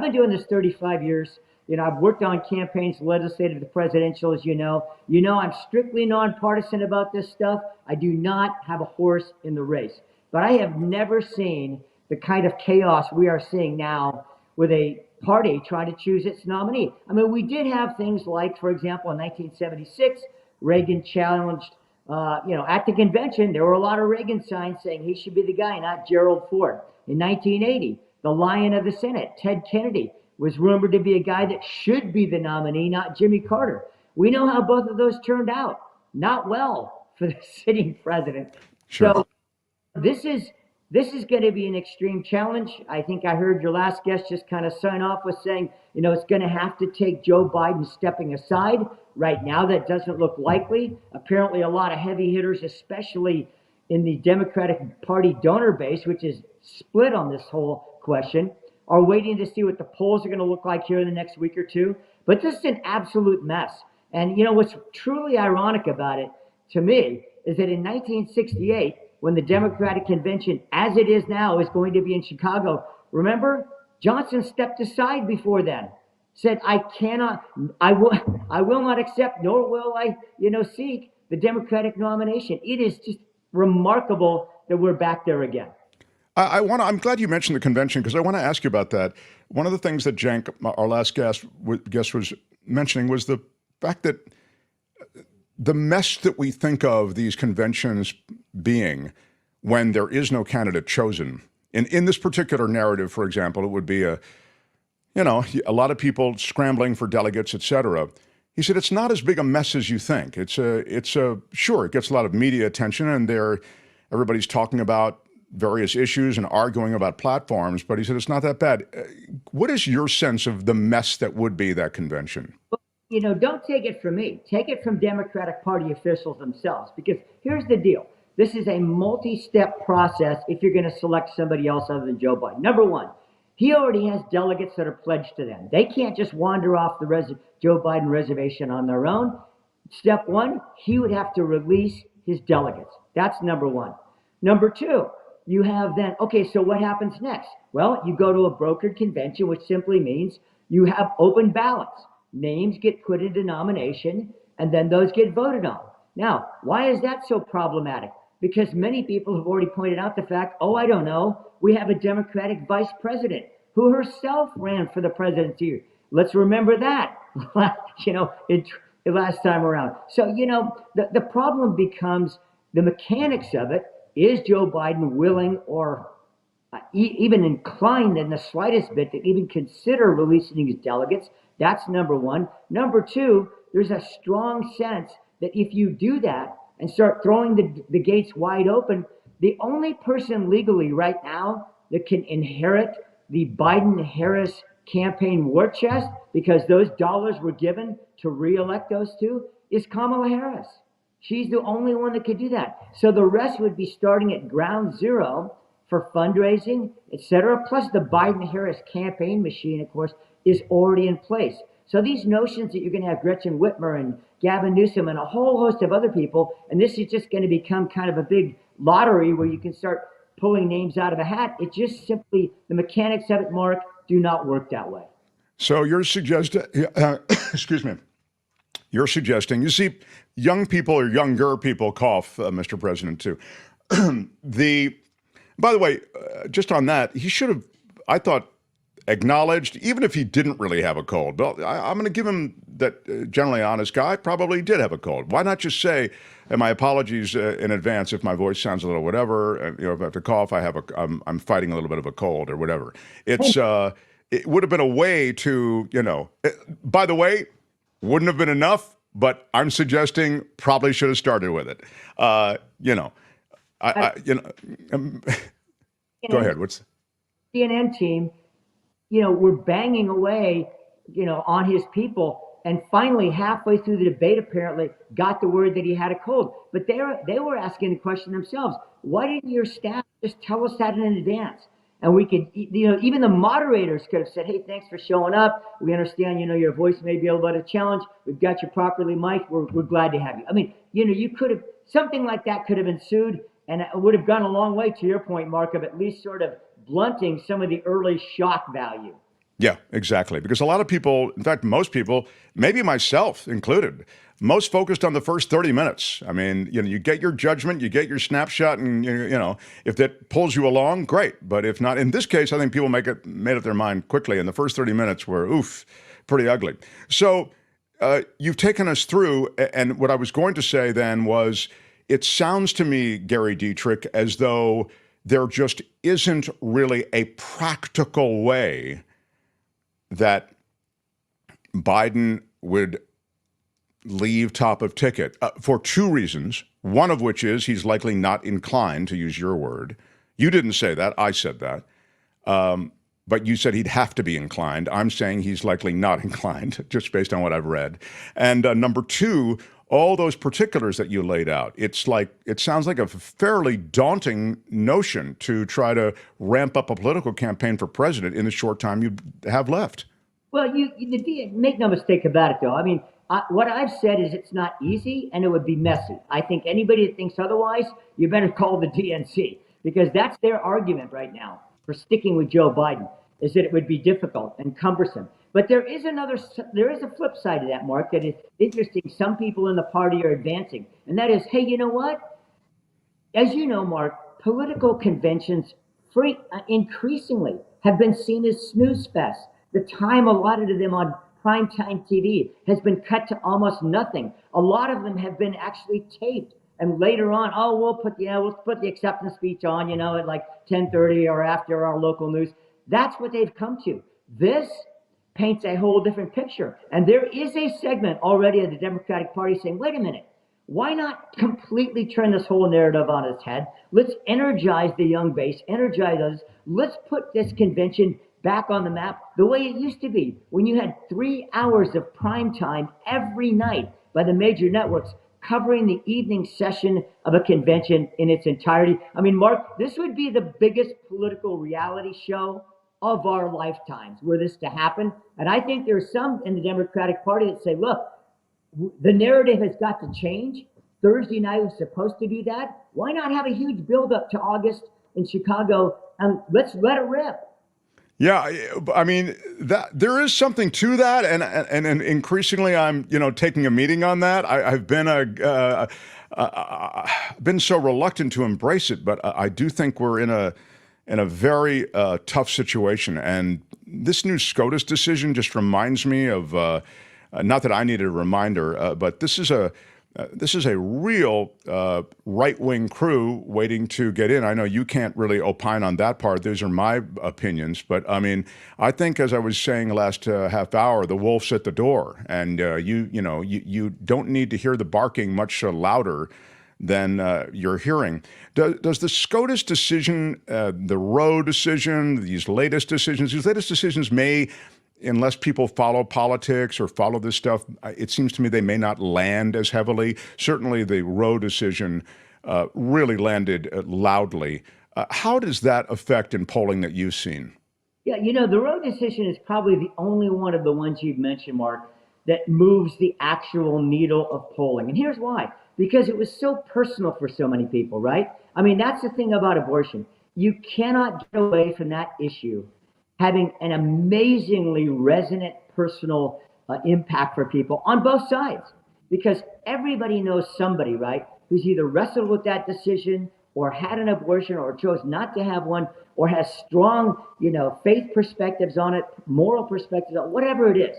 been doing this 35 years. I've worked on campaigns, legislative to presidential, as you know. I'm strictly nonpartisan about this stuff. I do not have a horse in the race. But I have never seen the kind of chaos we are seeing now with a party trying to choose its nominee. I mean, we did have things like, for example, in 1976, Reagan challenged, at the convention, there were a lot of Reagan signs saying he should be the guy, not Gerald Ford. In 1980, the Lion of the Senate, Ted Kennedy, was rumored to be a guy that should be the nominee, not Jimmy Carter. We know how both of those turned out. Not well for the sitting president. Sure. So this is going to be an extreme challenge. I think I heard your last guest just kind of sign off with saying, it's going to have to take Joe Biden stepping aside. Right now, that doesn't look likely. Apparently, a lot of heavy hitters, especially in the Democratic Party donor base, which is split on this whole question, are waiting to see what the polls are going to look like here in the next week or two. But this is an absolute mess. And what's truly ironic about it, to me, is that in 1968, when the Democratic Convention, as it is now, is going to be in Chicago, remember, Johnson stepped aside before then, said, I will not accept, nor will I, seek the Democratic nomination. It is just remarkable that we're back there again. I'm glad you mentioned the convention, because I want to ask you about that. One of the things that Cenk, our last guest was mentioning, was the fact that the mess that we think of these conventions being when there is no candidate chosen. In this particular narrative, for example, it would be a lot of people scrambling for delegates, et cetera. He said it's not as big a mess as you think. Sure, it gets a lot of media attention, and everybody's talking about various issues and arguing about platforms, but he said it's not that bad. What is your sense of the mess that would be that convention? Don't take it from me. Take it from Democratic Party officials themselves, because here's the deal. This is a multi-step process if you're going to select somebody else other than Joe Biden. Number one, he already has delegates that are pledged to them. They can't just wander off the Joe Biden reservation on their own. Step one, he would have to release his delegates. That's number one. Number two, you have then, okay, so what happens next? Well, you go to a brokered convention, which simply means you have open ballots. Names get put into nomination, and then those get voted on. Now, why is that so problematic? Because many people have already pointed out the fact, I don't know, we have a Democratic vice president who herself ran for the presidency. Let's remember that. In the last time around. So, the problem becomes the mechanics of it. Is Joe Biden willing or even inclined in the slightest bit to even consider releasing his delegates? That's number one. Number two, there's a strong sense that if you do that and start throwing the gates wide open, the only person legally right now that can inherit the Biden-Harris campaign war chest, because those dollars were given to reelect those two, is Kamala Harris. She's the only one that could do that. So the rest would be starting at ground zero for fundraising, etc. Plus the Biden-Harris campaign machine, of course, is already in place. So these notions that you're going to have Gretchen Whitmer and Gavin Newsom and a whole host of other people, and this is just going to become kind of a big lottery where you can start pulling names out of a hat. It just simply, the mechanics of it, Mark, do not work that way. So you're suggesting, excuse me, you're suggesting, you see, young people or younger people cough, Mr. President, too. By the way, just on that, he should have, I thought, acknowledged, even if he didn't really have a cold. But I'm going to give him that generally honest guy probably did have a cold. Why not just say, and my apologies in advance if my voice sounds a little whatever, if I have to cough, I'm fighting a little bit of a cold or whatever. It would have been a way to, by the way, wouldn't have been enough, but I'm suggesting probably should have started with it. Go ahead. What's CNN team? We're banging away, on his people. And finally, halfway through the debate, apparently got the word that he had a cold. But they were asking the question themselves, why didn't your staff just tell us that in advance? And we could, even the moderators could have said, hey, thanks for showing up. We understand, your voice may be a little bit of a challenge. We've got you properly mic'd. We're glad to have you. I mean, you could have, something like that could have ensued, and it would have gone a long way, to your point, Mark, of at least sort of blunting some of the early shock value. Yeah, exactly. Because a lot of people, in fact, most people, maybe myself included, most focused on the first 30 minutes. I mean, you get your judgment, you get your snapshot, and if that pulls you along, great. But if not, in this case, I think people made up their mind quickly, and the first 30 minutes were, pretty ugly. So you've taken us through, and what I was going to say then was, it sounds to me, Gary Dietrich, as though there just isn't really a practical way that Biden would leave top of ticket for two reasons, one of which is he's likely not inclined, to use your word. You didn't say that. I said that. But you said he'd have to be inclined. I'm saying he's likely not inclined, just based on what I've read. And number two, all those particulars that you laid out, it sounds like a fairly daunting notion to try to ramp up a political campaign for president in the short time you have left. Well, you make no mistake about it, though. I mean, what I've said is it's not easy and it would be messy. I think anybody that thinks otherwise, you better call the DNC, because that's their argument right now for sticking with Joe Biden, is that it would be difficult and cumbersome. But there is a flip side to that, Mark, that is interesting. Some people in the party are advancing, and that is, hey, you know what? As you know, Mark, political conventions increasingly have been seen as snooze fests. The time allotted to them on primetime TV has been cut to almost nothing. A lot of them have been actually taped, and later on, we'll put the acceptance speech on, at like 10:30 or after our local news. That's what they've come to. This paints a whole different picture. And there is a segment already of the Democratic Party saying, wait a minute, why not completely turn this whole narrative on its head? Let's energize the young base, energize us. Let's put this convention back on the map the way it used to be, when you had 3 hours of prime time every night by the major networks covering the evening session of a convention in its entirety. I mean, Mark, this would be the biggest political reality show of our lifetimes were this to happen. And I think there's some in the Democratic Party that say, look, the narrative has got to change. Thursday night was supposed to do that. Why not have a huge buildup to August in Chicago and let's let it rip? Yeah, I mean, there is something to that, and increasingly I'm taking a meeting on that. I've been so reluctant to embrace it, but I do think we're in a very tough situation. And this new SCOTUS decision just reminds me of Not that I needed a reminder, but this is a real right-wing crew waiting to get in. I know you can't really opine on that part. Those are my opinions. But, I mean, I think, as I was saying last half hour, the wolf's at the door. And you don't need to hear the barking much louder than you're hearing. Does the SCOTUS decision, the Roe decision, these latest decisions may, unless people follow politics or follow this stuff, it seems to me they may not land as heavily. Certainly the Roe decision really landed loudly. How does that affect in polling that you've seen? Yeah, the Roe decision is probably the only one of the ones you've mentioned, Mark, that moves the actual needle of polling. And here's why. Because it was so personal for so many people, right? I mean, that's the thing about abortion. You cannot get away from that issue having an amazingly resonant personal impact for people on both sides, because everybody knows somebody, right, who's either wrestled with that decision or had an abortion or chose not to have one or has strong, faith perspectives on it, moral perspectives on it, whatever it is.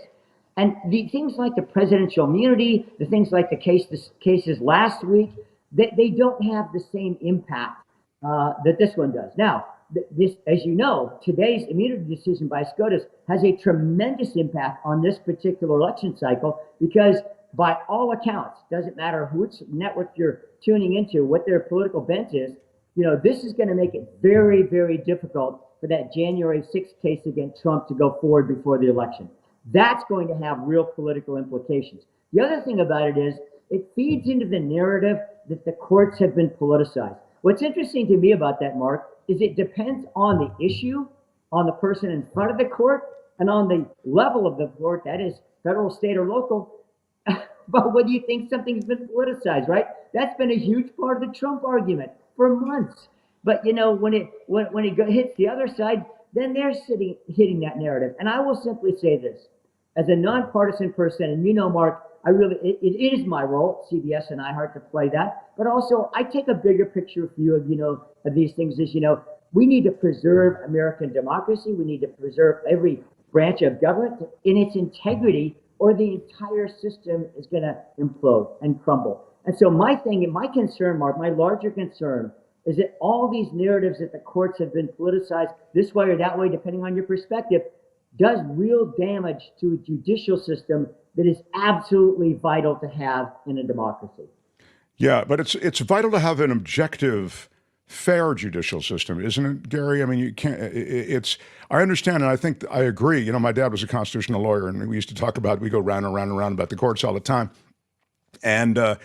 And the things like the presidential immunity, the things like the cases last week, they don't have the same impact that this one does. Now, this, as you know, today's immunity decision by SCOTUS has a tremendous impact on this particular election cycle, because by all accounts, doesn't matter which network you're tuning into, what their political bent is, this is going to make it very, very difficult for that January 6th case against Trump to go forward before the election. That's going to have real political implications. The other thing about it is it feeds into the narrative that the courts have been politicized. What's interesting to me about that, Mark, is it depends on the issue, on the person in front of the court, and on the level of the court, that is federal, state, or local, but whether you think something's been politicized, right? That's been a huge part of the Trump argument for months. But when it hits the other side, then they're hitting that narrative. And I will simply say this, as a nonpartisan person, and Mark, it is my role at CBS and iHeart to play that, but also I take a bigger picture view of these things. Is we need to preserve American democracy. We need to preserve every branch of government in its integrity, or the entire system is going to implode and crumble. And so my concern, Mark, my larger concern is that all these narratives that the courts have been politicized this way or that way, depending on your perspective, does real damage to a judicial system that is absolutely vital to have in a democracy. Yeah, but it's vital to have an objective, fair judicial system, isn't it, Gary? I mean, you can't. I understand, and I think I agree. My dad was a constitutional lawyer, and we used to talk about. We go round and round and round about the courts all the time, and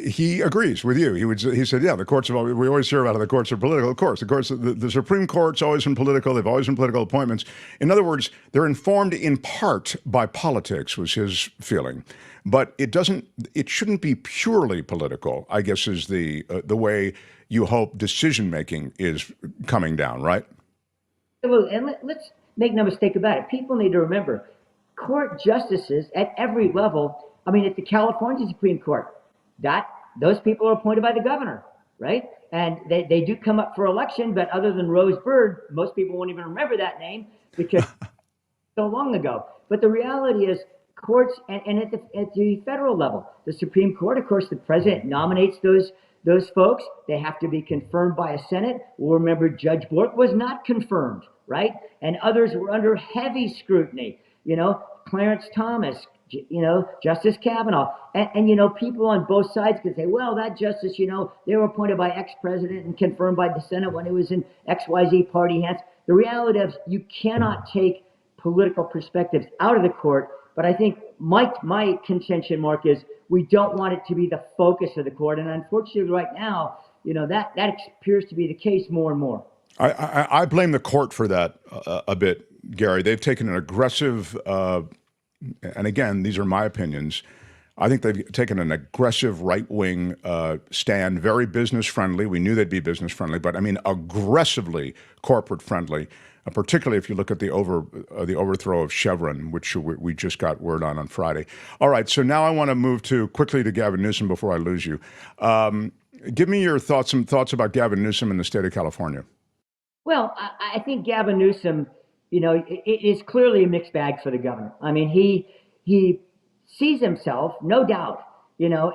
he agrees with you. He said, yeah, the courts we always hear about how the courts are political. Of course, the Supreme Court's always been political. They've always been political appointments. In other words, they're informed in part by politics, was his feeling. But it shouldn't be purely political, I guess, is the way you hope decision-making is coming down, right? Absolutely. And let's make no mistake about it. People need to remember, court justices at every level, at the California Supreme Court, those people are appointed by the governor, right? And they do come up for election, but other than Rose Bird, most people won't even remember that name because so long ago. But the reality is courts, and at the federal level, the Supreme Court, of course, the president nominates those folks. They have to be confirmed by a Senate. We'll remember Judge Bork was not confirmed, right? And others were under heavy scrutiny. Clarence Thomas, Justice Kavanaugh, and people on both sides could say, well, that justice, they were appointed by ex-president and confirmed by the Senate when it was in XYZ party hands. The reality is you cannot take political perspectives out of the court, but I think my contention, Mark, is we don't want it to be the focus of the court, and unfortunately right now, that appears to be the case more and more. I blame the court for that a bit, Gary. They've taken an aggressive and again, these are my opinions, I think they've taken an aggressive right-wing stand, very business-friendly. We knew they'd be business-friendly, but aggressively corporate-friendly, particularly if you look at the overthrow of Chevron, which we just got word on Friday. All right, so now I want to move quickly to Gavin Newsom before I lose you. Give me your some thoughts about Gavin Newsom in the state of California. Well, I think Gavin Newsom, it is clearly a mixed bag for the governor. He sees himself, no doubt,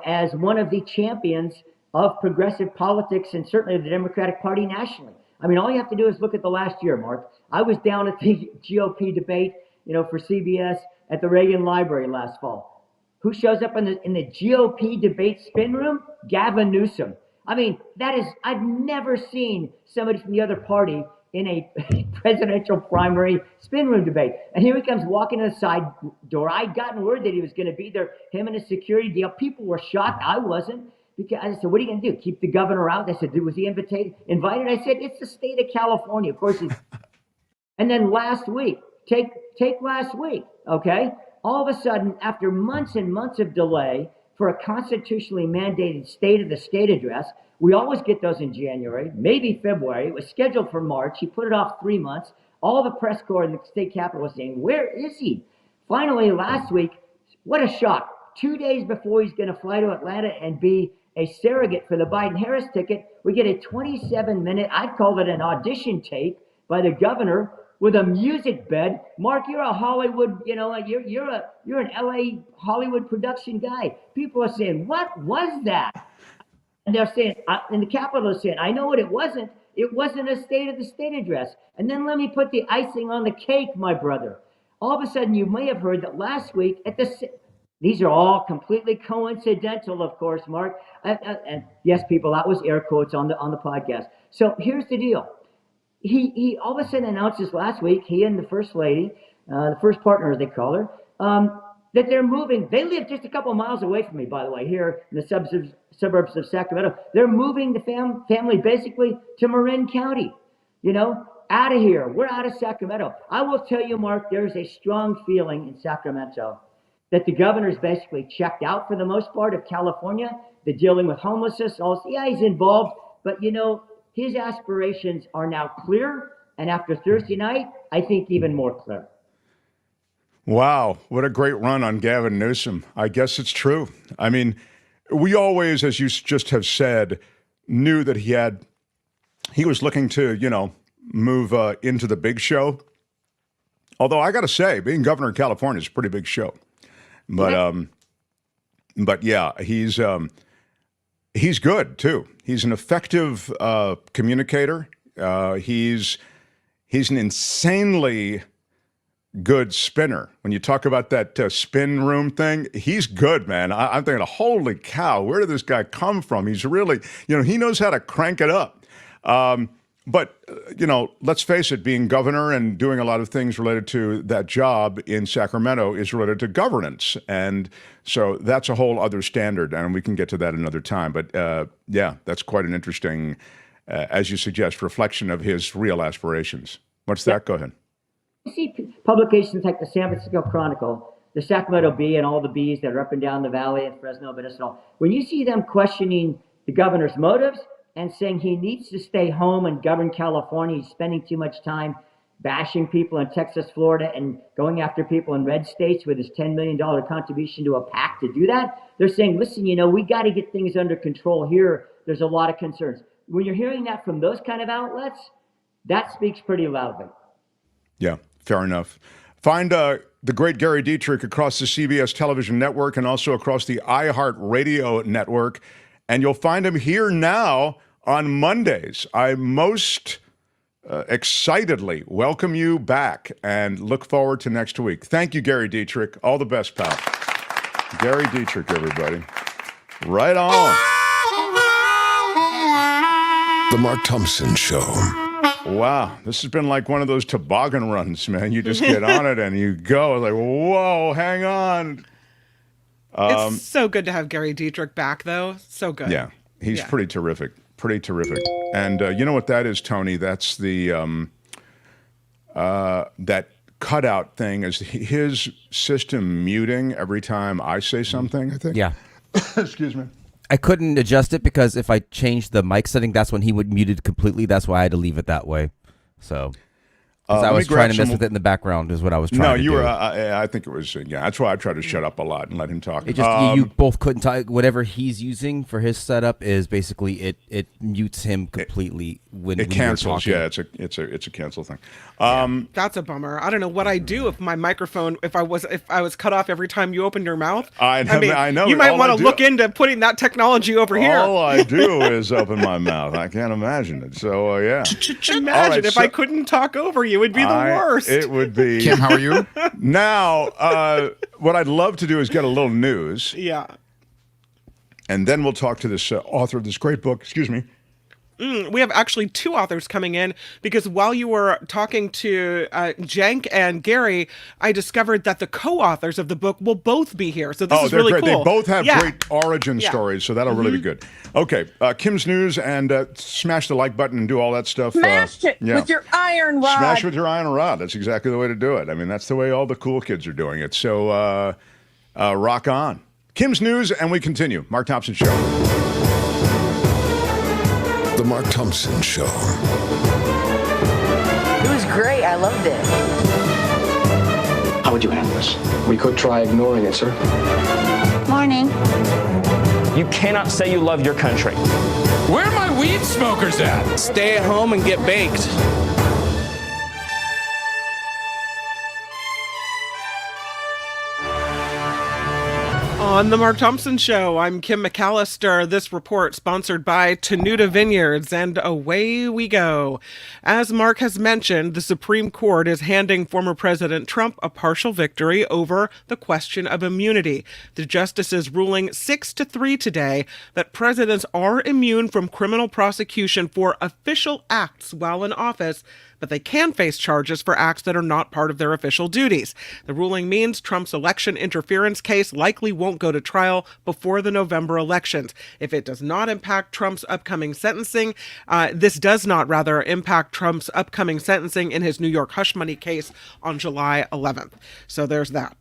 as one of the champions of progressive politics and certainly of the Democratic Party nationally. I mean, all you have to do is look at the last year, Mark. I was down at the GOP debate, for CBS at the Reagan Library last fall. Who shows up in the GOP debate spin room? Gavin Newsom. I mean, I've never seen somebody from the other party in a presidential primary spin room debate. And here he comes walking in the side door. I'd gotten word that he was going to be there, him and his security deal. People were shocked. I wasn't. Because I said, what are you going to do? Keep the governor out? They said, was he invited? I said, it's the state of California. Of course he's. And then last week, take last week, okay? All of a sudden, after months and months of delay for a constitutionally mandated State of the State address, we always get those in January, maybe February. It was scheduled for March. He put it off 3 months. All the press corps in the state capitol was saying, where is he? Finally, last week, what a shock. 2 days before he's going to fly to Atlanta and be a surrogate for the Biden-Harris ticket, we get a 27-minute, I'd call it an audition tape by the governor with a music bed. Mark, you're a Hollywood, you're an LA Hollywood production guy. People are saying, what was that? And they're saying, and the Capitol is saying, I know what it wasn't. It wasn't a State of the State address. And then let me put the icing on the cake, my brother. All of a sudden, you may have heard that last week these are all completely coincidental, of course, Mark. And yes, people, that was air quotes on the podcast. So here's the deal. He all of a sudden announces last week, he and the First Lady, the first partner, as they call her, that they're moving. They live just a couple of miles away from me, by the way, here in the suburbs of Sacramento. They're moving the family basically to Marin County, out of here. We're out of Sacramento. I will tell you, Mark, there's a strong feeling in Sacramento that the governor's basically checked out for the most part of California. They're dealing with homelessness. Yeah, he's involved, but his aspirations are now clear. And after Thursday night, I think even more clear. Wow, what a great run on Gavin Newsom. I guess it's true. I mean, we always, as you just have said, knew that he was looking to, move into the big show. Although I got to say, being governor of California is a pretty big show. But yeah, he's good too. He's an effective communicator. He's an insanely good spinner. When you talk about that spin room thing, he's good, man. I'm thinking, holy cow, where did this guy come from? He's really, he knows how to crank it up. But, let's face it, being governor and doing a lot of things related to that job in Sacramento is related to governance. And so that's a whole other standard, and we can get to that another time. But, yeah, that's quite an interesting, as you suggest, reflection of his real aspirations. What's that? Go ahead. You see publications like the San Francisco Chronicle, the Sacramento Bee, and all the bees that are up and down the valley in Fresno, Medicinal. When you see them questioning the governor's motives and saying he needs to stay home and govern California, he's spending too much time bashing people in Texas, Florida, and going after people in red states with his $10 million contribution to a PAC to do that, they're saying, listen, we got to get things under control here. There's a lot of concerns. When you're hearing that from those kind of outlets, that speaks pretty loudly. Yeah, fair enough. Find the great Gary Dietrich across the CBS television network and also across the iHeartRadio network. And you'll find him here now on Mondays. I most excitedly welcome you back and look forward to next week. Thank you, Gary Dietrich. All the best, pal. Gary Dietrich, everybody. Right on. The Mark Thompson Show. Wow, this has been like one of those toboggan runs, man. You just get on it and you go like, whoa, hang on. It's so good to have Gary Dietrich back, though. So good. Yeah, he's pretty terrific. Pretty terrific. And you know what that is, Tony? That's the that cutout thing is his system muting every time I say something, I think. Yeah. Excuse me. I couldn't adjust it because if I changed the mic setting, that's when he would mute it completely. That's why I had to leave it that way. So Because I let me was grab trying to mess some- with it in the background is what I was trying No, to you do. were. I think it was. Yeah, that's why I tried to shut up a lot and let him talk. It just you both couldn't talk. Whatever he's using for his setup is basically it mutes him completely when it when you're cancels. talking. Yeah, it's a cancel thing. That's a bummer. I don't know what I'd do if my microphone, if I was cut off every time you opened your mouth. I know. You might All want I to do- look into putting that technology over here. All I do is open my mouth. I can't imagine it. So yeah. Imagine All right, if so- I couldn't talk over you, it'd be the worst. It would be. Kim, how are you? Now, what I'd love to do is get a little news, Yeah. and then we'll talk to this author of this great book. Excuse me. We have actually two authors coming in because while you were talking to Cenk and Gary, I discovered that the co-authors of the book will both be here. So this is they're really great. cool. They both have Yeah. great origin Yeah. stories, so that'll really be good. Okay, Kim's news, and smash the like button and do all that stuff. Smash it yeah. with your iron rod. Smash with your iron rod. That's exactly the way to do it. I mean, that's the way all the cool kids are doing it. So rock on. Kim's news, and we continue. Mark Thompson Show. The Mark Thompson Show. It was great. I loved it. How would you handle this? We could try ignoring it, sir. Morning. You cannot say you love your country. Where are my weed smokers at? Stay at home and get baked. On the Mark Thompson Show, I'm Kim McAllister. This report sponsored by Tenuta Vineyards, and away we go. As Mark has mentioned, the Supreme Court is handing former President Trump a partial victory over the question of immunity. The justices ruling 6-3 today that presidents are immune from criminal prosecution for official acts while in office, but they can face charges for acts that are not part of their official duties. The ruling means Trump's election interference case likely won't go to trial before the November elections. If it does not impact Trump's upcoming sentencing, this does not rather impact Trump's upcoming sentencing in his New York hush money case on July 11th. So there's that.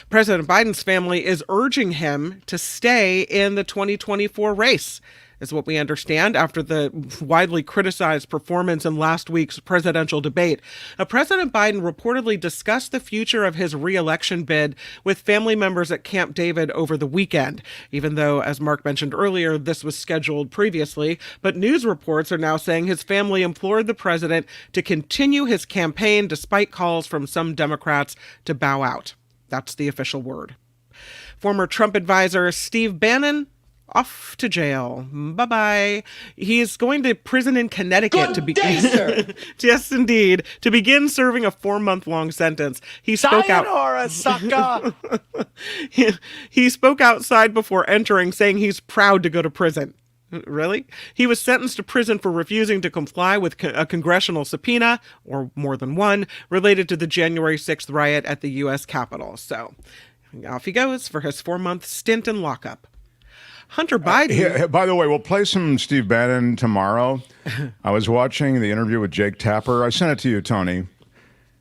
President Biden's family is urging him to stay in the 2024 race, is what we understand after the widely criticized performance in last week's presidential debate. President Biden reportedly discussed the future of his re-election bid with family members at Camp David over the weekend, even though, as Mark mentioned earlier, this was scheduled previously. But news reports are now saying his family implored the president to continue his campaign despite calls from some Democrats to bow out. That's the official word. Former Trump advisor Steve Bannon off to jail. Bye-bye. He's going to prison in Connecticut to begin. Yes, indeed. To begin serving a 4-month-long sentence. He spoke Sayonara, sucker! he spoke outside before entering, saying he's proud to go to prison. Really? He was sentenced to prison for refusing to comply with a congressional subpoena, or more than one, related to the January 6th riot at the U.S. Capitol. So off he goes for his 4-month stint in lockup. Hunter Biden. By the way, we'll play some Steve Bannon tomorrow. I was watching the interview with Jake Tapper. I sent it to you, Tony.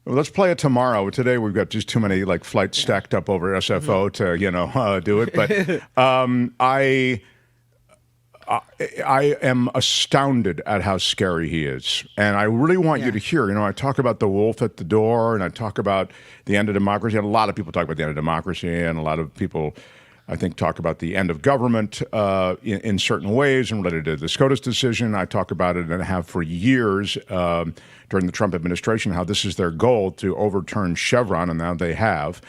Well, let's play it tomorrow. Today we've got just too many flights stacked up over SFO to do it. But I am astounded at how scary he is. And I really want you to hear, I talk about the wolf at the door, and I talk about the end of democracy. And a lot of people talk about the end of democracy, and a lot of people, I think, talk about the end of government in certain ways and related to the SCOTUS decision. I talk about it and have for years during the Trump administration, how this is their goal to overturn Chevron, and now they have.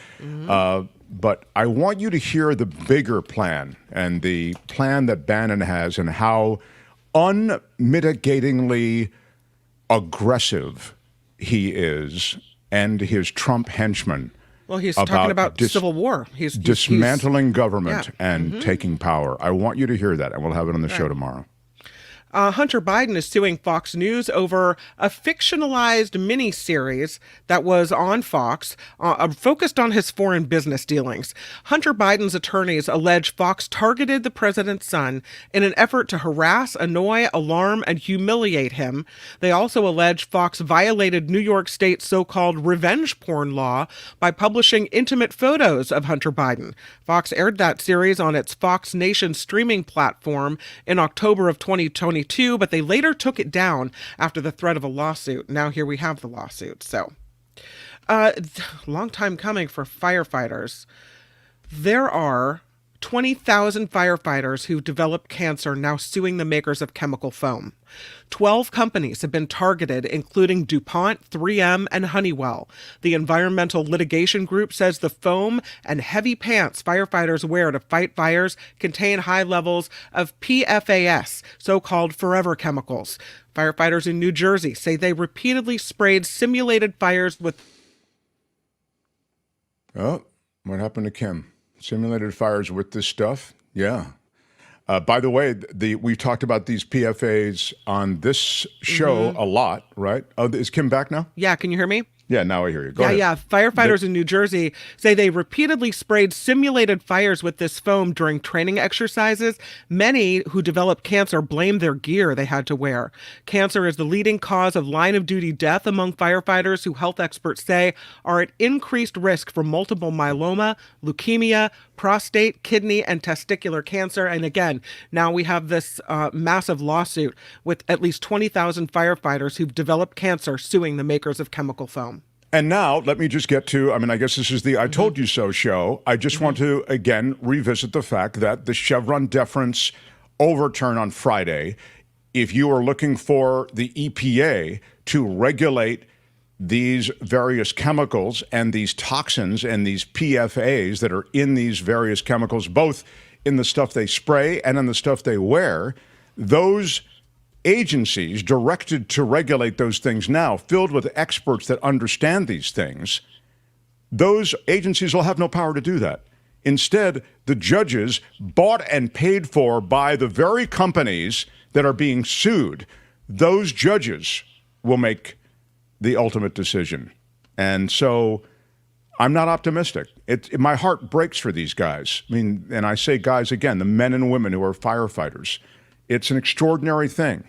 But I want you to hear the bigger plan and the plan that Bannon has and how unmitigatingly aggressive he is and his Trump henchmen. Well, he's talking about civil war. He's dismantling government and taking power. I want you to hear that, and we'll have it on the show tomorrow. Hunter Biden is suing Fox News over a fictionalized miniseries that was on Fox, focused on his foreign business dealings. Hunter Biden's attorneys allege Fox targeted the president's son in an effort to harass, annoy, alarm, and humiliate him. They also allege Fox violated New York State's so-called revenge porn law by publishing intimate photos of Hunter Biden. Fox aired that series on its Fox Nation streaming platform in October of 2023. 2022, but they later took it down after the threat of a lawsuit. Now here we have the lawsuit. So, long time coming for firefighters. There are 20,000 firefighters who've developed cancer now suing the makers of chemical foam. 12 companies have been targeted, including DuPont, 3M, and Honeywell. The environmental litigation group says the foam and heavy pants firefighters wear to fight fires contain high levels of PFAS, so-called forever chemicals. Firefighters in New Jersey say they repeatedly sprayed simulated fires with... Oh, what happened to Kim? Simulated fires with this stuff? Yeah. By the way, we've talked about these PFAs on this show a lot, right? Oh, is Kim back now? Yeah, can you hear me? Yeah, now I hear you. Go ahead. Yeah. Firefighters in New Jersey say they repeatedly sprayed simulated fires with this foam during training exercises. Many who developed cancer blame their gear they had to wear. Cancer is the leading cause of line-of-duty death among firefighters, who health experts say are at increased risk for multiple myeloma, leukemia, prostate, kidney, and testicular cancer. And again, now we have this massive lawsuit with at least 20,000 firefighters who've developed cancer suing the makers of chemical foam. And now let me just get to, I guess this is the I Told You So show. I just want to, again, revisit the fact that the Chevron deference overturn on Friday, if you are looking for the EPA to regulate these various chemicals and these toxins and these PFAs that are in these various chemicals, both in the stuff they spray and in the stuff they wear, those agencies directed to regulate those things now, filled with experts that understand these things, those agencies will have no power to do that. Instead, the judges, bought and paid for by the very companies that are being sued, those judges will make the ultimate decision. And so I'm not optimistic. My heart breaks for these guys. And I say guys again, the men and women who are firefighters. It's an extraordinary thing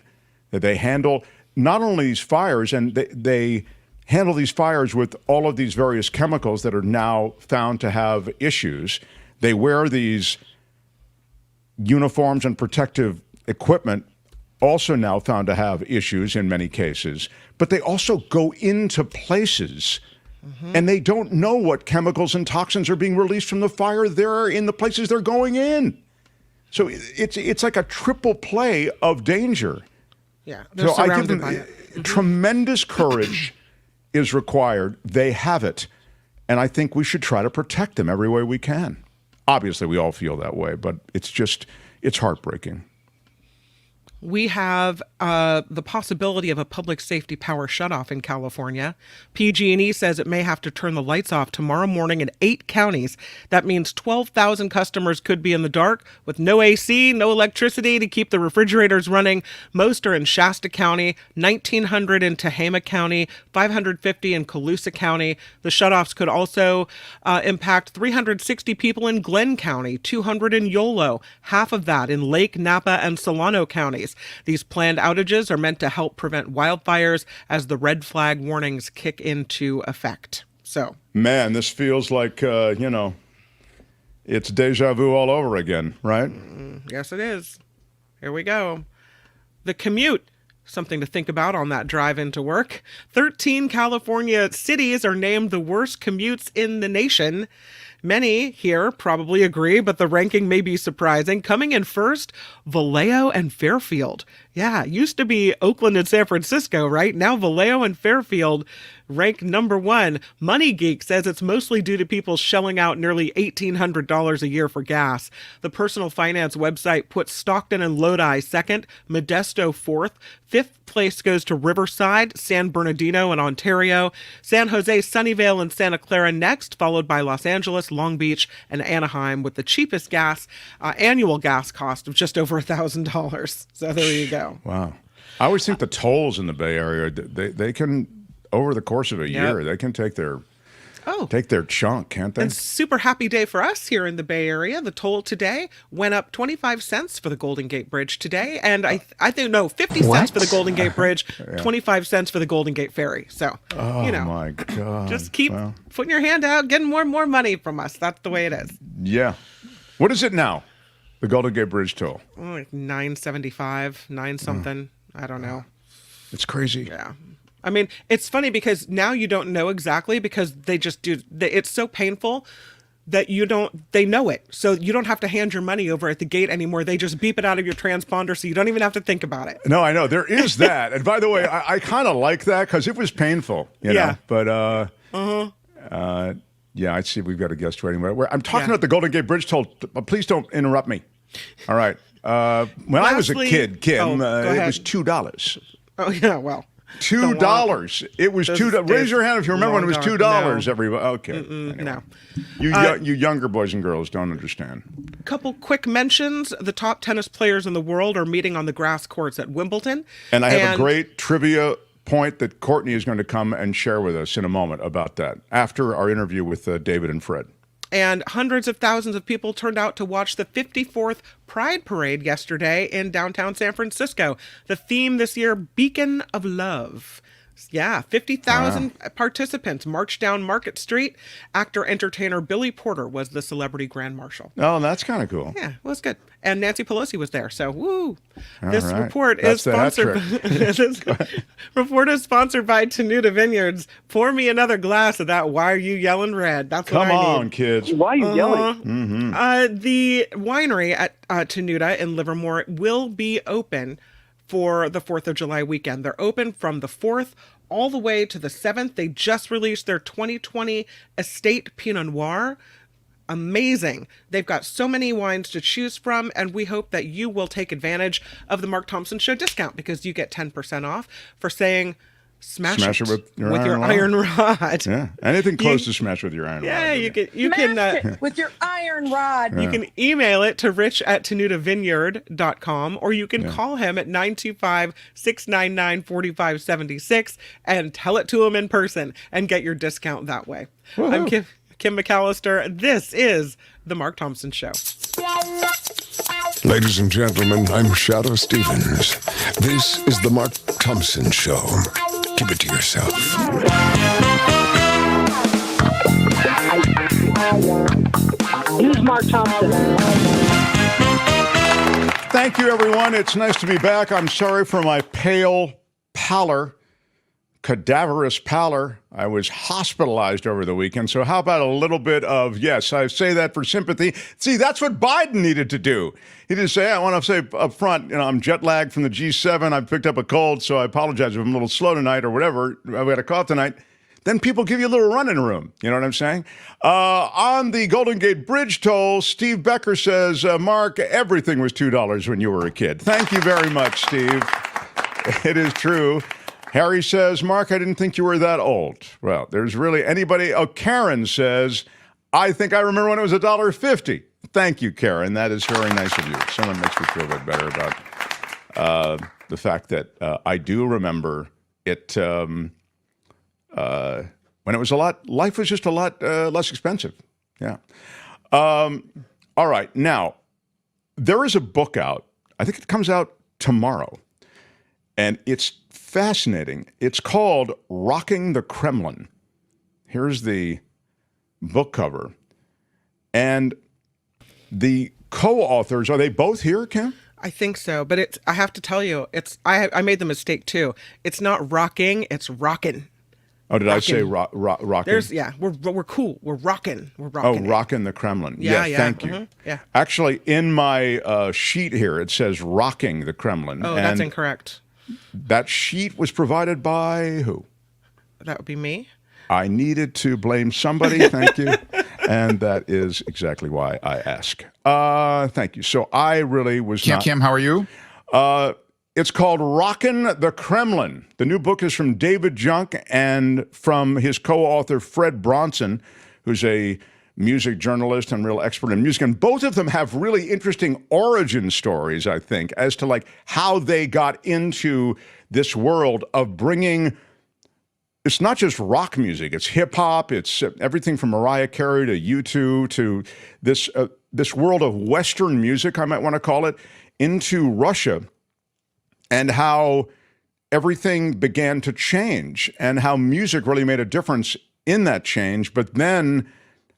that they handle not only these fires, and they handle these fires with all of these various chemicals that are now found to have issues. They wear these uniforms and protective equipment, also now found to have issues in many cases, but they also go into places and they don't know what chemicals and toxins are being released from the fire there in the places they're going in. So it's like a triple play of danger. Yeah, so I give them tremendous courage is required. They have it. And I think we should try to protect them every way we can. Obviously, we all feel that way, but it's heartbreaking. We have the possibility of a public safety power shutoff in California. PG&E says it may have to turn the lights off tomorrow morning in 8 counties. That means 12,000 customers could be in the dark with no AC, no electricity to keep the refrigerators running. Most are in Shasta County, 1,900 in Tehama County, 550 in Colusa County. The shutoffs could also impact 360 people in Glenn County, 200 in Yolo, half of that in Lake, Napa, and Solano counties. These planned outages are meant to help prevent wildfires as the red flag warnings kick into effect. So, man, this feels like, it's deja vu all over again, right? Yes, it is. Here we go. The commute. Something to think about on that drive into work. 13 California cities are named the worst commutes in the nation. Many here probably agree, but the ranking may be surprising. Coming in first, Vallejo and Fairfield. Yeah, used to be Oakland and San Francisco, right? Now Vallejo and Fairfield rank number 1. Money Geek says it's mostly due to people shelling out nearly $1,800 a year for gas. The personal finance website puts Stockton and Lodi second, Modesto fourth. Fifth place goes to Riverside, San Bernardino, and Ontario. San Jose, Sunnyvale, and Santa Clara next, followed by Los Angeles, Long Beach, and Anaheim, with the cheapest annual gas cost of just over $1,000. So there you go. Wow. I always think the tolls in the Bay Area, they can, over the course of a year, they can take their chunk, can't they? And super happy day for us here in the Bay Area. The toll today went up 25 cents for the Golden Gate Bridge today. And I think, 50 cents for the Golden Gate Bridge, 25 cents for the Golden Gate Ferry. So, my God. Just keep putting your hand out, getting more and more money from us. That's the way it is. Yeah. What is it now? The Golden Gate Bridge toll. Like 975, 9 something. I don't know. It's crazy. Yeah. I mean, it's funny because now you don't know exactly because they just do. It's so painful that they know it. So you don't have to hand your money over at the gate anymore. They just beep it out of your transponder so you don't even have to think about it. No, I know. There is that. And by the way, I kind of like that because it was painful, you know. But, yeah, I see we've got a guest waiting. I'm talking about the Golden Gate Bridge toll. Please don't interrupt me. All right. When I was a kid, Kim, it was $2. Oh, yeah, well. $2. It was $2. Raise your hand if you remember when it was $2. Everybody. Okay. Anyway. No. You younger boys and girls don't understand. Couple quick mentions. The top tennis players in the world are meeting on the grass courts at Wimbledon. And I have a great trivia point that Courtney is going to come and share with us in a moment about that after our interview with David and Fred. And hundreds of thousands of people turned out to watch the 54th Pride Parade yesterday in downtown San Francisco. The theme this year, Beacon of Love. Yeah, 50,000 participants marched down Market Street. Actor-entertainer Billy Porter was the celebrity grand marshal. Oh, that's kind of cool. Yeah, it was good. And Nancy Pelosi was there, so woo. This report is sponsored report is sponsored by Tenuta Vineyards. Pour me another glass of that Why Are You Yelling Red? That's what I need. Come on, kids. Why are you yelling? The winery at Tenuta in Livermore will be open for the 4th of July weekend. They're open from the 4th all the way to the 7th. They just released their 2020 Estate Pinot Noir. Amazing. They've got so many wines to choose from, and we hope that you will take advantage of the Mark Thompson Show discount because you get 10% off for saying smash it with your iron rod. Yeah, anything close to smash with your iron rod. Yeah, you can it with your iron rod. You can email it to rich@tenutavineyard.com, or you can call him at 925-699-4576 and tell it to him in person and get your discount that way. Woo-hoo. I'm Kim McAllister. This is The Mark Thompson Show. Ladies and gentlemen, I'm Shadow Stevens. This is The Mark Thompson Show. Keep it to yourself. Who's Mark Thompson? Thank you, everyone. It's nice to be back. I'm sorry for my pale pallor, cadaverous pallor. I was hospitalized over the weekend. So how about a little bit of, yes, I say that for sympathy. See, that's what Biden needed to do. He didn't say, I want to say up front, I'm jet lagged from the G7. I picked up a cold, so I apologize if I'm a little slow tonight or whatever. I've got a cough tonight. Then people give you a little run in the room. You know what I'm saying? On the Golden Gate Bridge toll, Steve Becker says, Mark, everything was $2 when you were a kid. Thank you very much, Steve. It is true. Harry says, Mark, I didn't think you were that old. Well, there's really anybody. Oh, Karen says, I think I remember when it was $1.50. Thank you, Karen. That is very nice of you. Someone makes me feel a bit better about the fact that I do remember it when it was life was just a lot less expensive. Yeah. All right. Now, there is a book out. I think it comes out tomorrow. And it's fascinating. It's called Rocking the Kremlin. Here's the book cover. And the co-authors, are they both here, Kim? I think so, but I have to tell you, I made the mistake too. It's not rocking, it's rockin'. Oh, did rockin'. I say rocking? We're cool. We're rocking. We're rocking. Oh, Rocking the Kremlin. Yeah. Thank you. Mm-hmm. Yeah. Actually, in my sheet here, it says Rocking the Kremlin. Oh, that's incorrect. That sheet was provided by who? That would be me. I needed to blame somebody. Thank you. And that is exactly why I ask. Thank you. So I really was Kim, how are you? It's called Rockin' the Kremlin. The new book is from David Junk and from his co-author Fred Bronson, who's a music journalist and real expert in music. And both of them have really interesting origin stories, I think, as to like how they got into this world of bringing, it's not just rock music, it's hip hop, it's everything from Mariah Carey to U2 to this world of Western music, I might want to call it, into Russia, and how everything began to change and how music really made a difference in that change, but then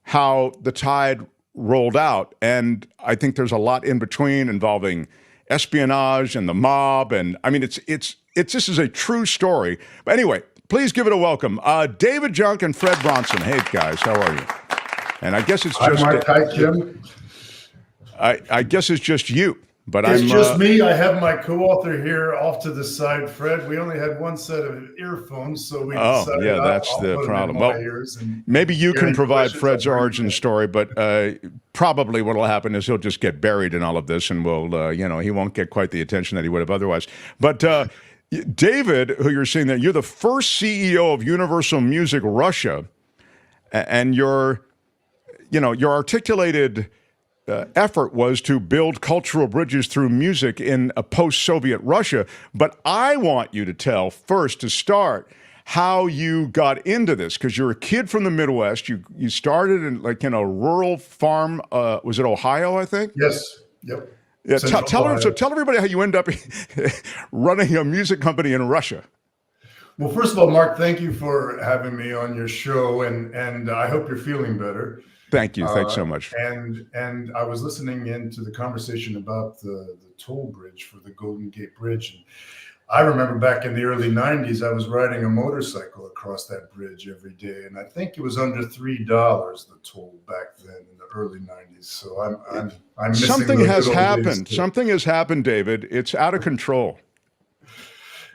how the tide rolled out. And I think there's a lot in between involving espionage and the mob. And I mean, it's this is a true story. But anyway, please give it a welcome. David Junk and Fred Bronson. Hey, guys, how are you? And I guess it's just Hi, Jim. I guess it's just you. But it's I'm just me. I have my co-author here off to the side, Fred. We only had one set of earphones, so we decided that's I'll the put problem. them in my Well, ears and maybe you can provide questions, Fred's I'll bring origin story, but probably what will happen is he'll just get buried in all of this, and we'll, he won't get quite the attention that he would have otherwise. But David, who you're seeing there, you're the first CEO of Universal Music Russia, and your articulated effort was to build cultural bridges through music in a post-Soviet Russia. But I want you to tell first, to start, how you got into this, because you're a kid from the Midwest. You started in a rural farm. Was it Ohio, I think? Yes. Yep. Yeah. Tell everybody how you end up running a music company in Russia. Well, first of all, Mark, thank you for having me on your show, and I hope you're feeling better. Thank you. Thanks so much. And I was listening into the conversation about the toll bridge for the Golden Gate Bridge. And I remember back in the early 90s, I was riding a motorcycle across that bridge every day. And I think it was under $3, the toll back then in the early 90s. So I'm missing something those has good old happened. days too. Something has happened, David. It's out of control.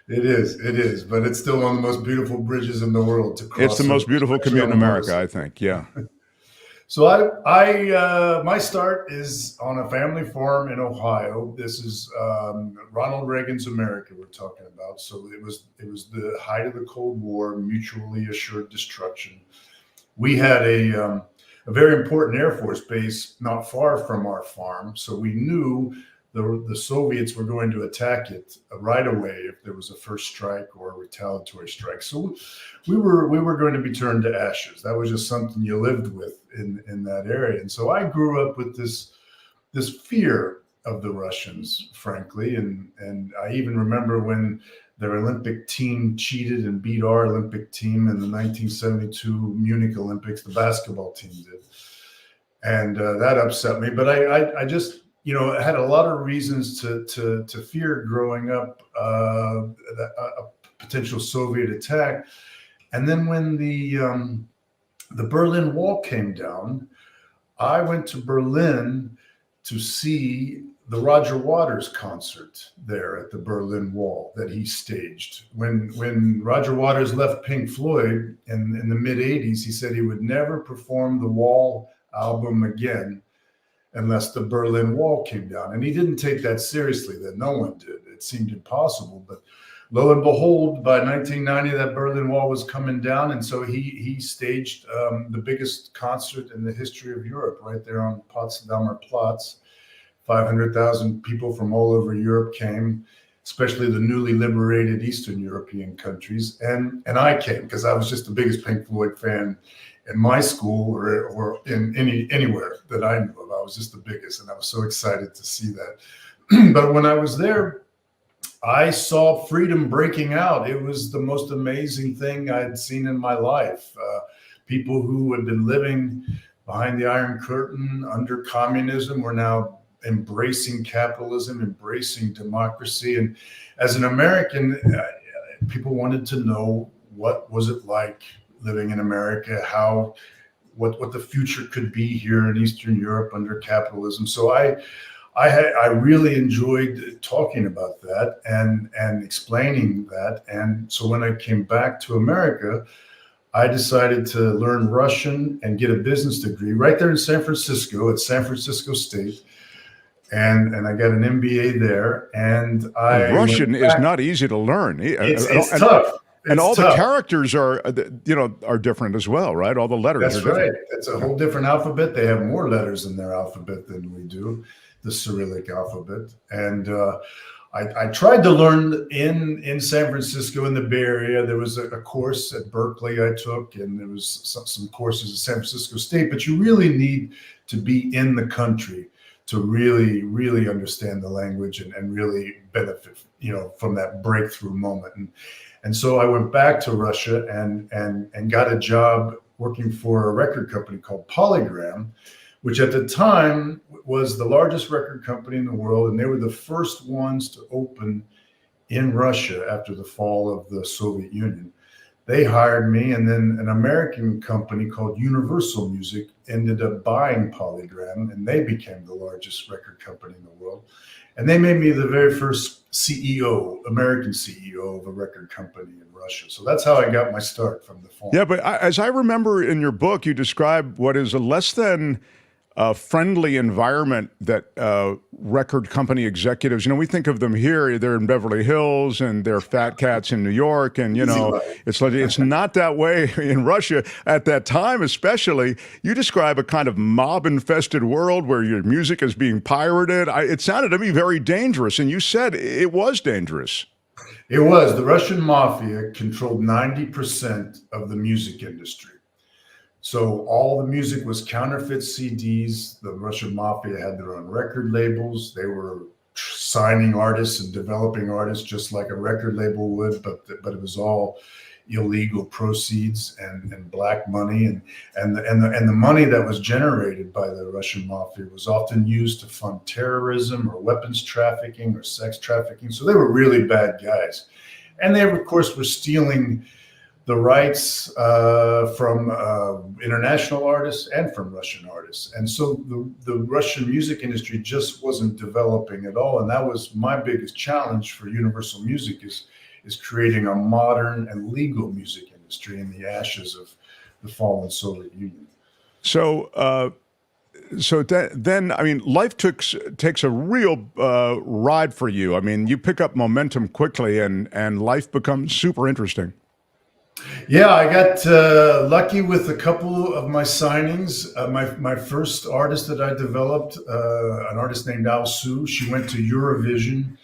It is, but it's still one of the most beautiful bridges in the world to cross. It's the most beautiful commute in America, I think. Yeah. So I my start is on a family farm in Ohio. This is Ronald Reagan's America we're talking about. So it was the height of the Cold War, mutually assured destruction. We had a very important Air Force base not far from our farm, so we knew the Soviets were going to attack it right away if there was a first strike or a retaliatory strike. So we were going to be turned to ashes. That was just something you lived with in that area. And so I grew up with this fear of the Russians, frankly. And I even remember when their Olympic team cheated and beat our Olympic team in the 1972 Munich Olympics, the basketball team did. And that upset me. But I just, I had a lot of reasons to fear growing up a potential Soviet attack. And then when the Berlin Wall came down, I went to Berlin to see the Roger Waters concert there at the Berlin Wall that he staged. When Roger Waters left Pink Floyd in the mid-'80s, he said he would never perform the Wall album again unless the Berlin Wall came down. And he didn't take that seriously, that no one did. It seemed impossible. But lo and behold, by 1990, that Berlin Wall was coming down. And so he staged the biggest concert in the history of Europe right there on Potsdamer Platz. 500,000 people from all over Europe came, especially the newly liberated Eastern European countries. And I came because I was just the biggest Pink Floyd fan in my school or in anywhere that I knew of. I was just the biggest, and I was so excited to see that. But when I was there, I saw freedom breaking out. It was the most amazing thing I'd seen in my life. People who had been living behind the Iron Curtain under communism were now embracing capitalism, embracing democracy. And as an American, people wanted to know what was it like living in America, what the future could be here in Eastern Europe under capitalism. So I really enjoyed talking about that and explaining that. And so when I came back to America, I decided to learn Russian and get a business degree right there in San Francisco at San Francisco State. And I got an MBA there. And Russian is not easy to learn. It's tough. And all the characters are different as well, right? All the letters That's are different. right. It's a whole different alphabet. They have more letters in their alphabet than we do, the Cyrillic alphabet. And I tried to learn in San Francisco, in the Bay Area. There was a course at Berkeley I took, and there was some courses at San Francisco State. But you really need to be in the country to really, really understand the language and really benefit, from that breakthrough moment. And so I went back to Russia and got a job working for a record company called Polygram, which at the time was the largest record company in the world, and they were the first ones to open in Russia after the fall of the Soviet Union. They hired me, and then an American company called Universal Music ended up buying Polygram, and they became the largest record company in the world. And they made me the very first CEO, American CEO of a record company in Russia. So that's how I got my start, from the phone. Yeah, but as I remember in your book, you describe what is a less than friendly environment that record company executives, we think of them here, they're in Beverly Hills and they're fat cats in New York. And, it's not that way in Russia at that time, especially. You describe a kind of mob infested world where your music is being pirated. It sounded to me very dangerous. And you said it was dangerous. It was. The Russian mafia controlled 90% of the music industry. So all the music was counterfeit CDs. The Russian mafia had their own record labels. They were signing artists and developing artists just like a record label would, but it was all illegal proceeds and black money, and the money that was generated by the Russian mafia was often used to fund terrorism or weapons trafficking or sex trafficking. So they were really bad guys, and they of course were stealing the rights from international artists and from Russian artists. And so the Russian music industry just wasn't developing at all. And that was my biggest challenge for Universal Music, is creating a modern and legal music industry in the ashes of the fallen Soviet Union. So, then, life takes a real ride for you. You pick up momentum quickly, and life becomes super interesting. Yeah, I got lucky with a couple of my signings. My first artist that I developed, an artist named Al Su, she went to Eurovision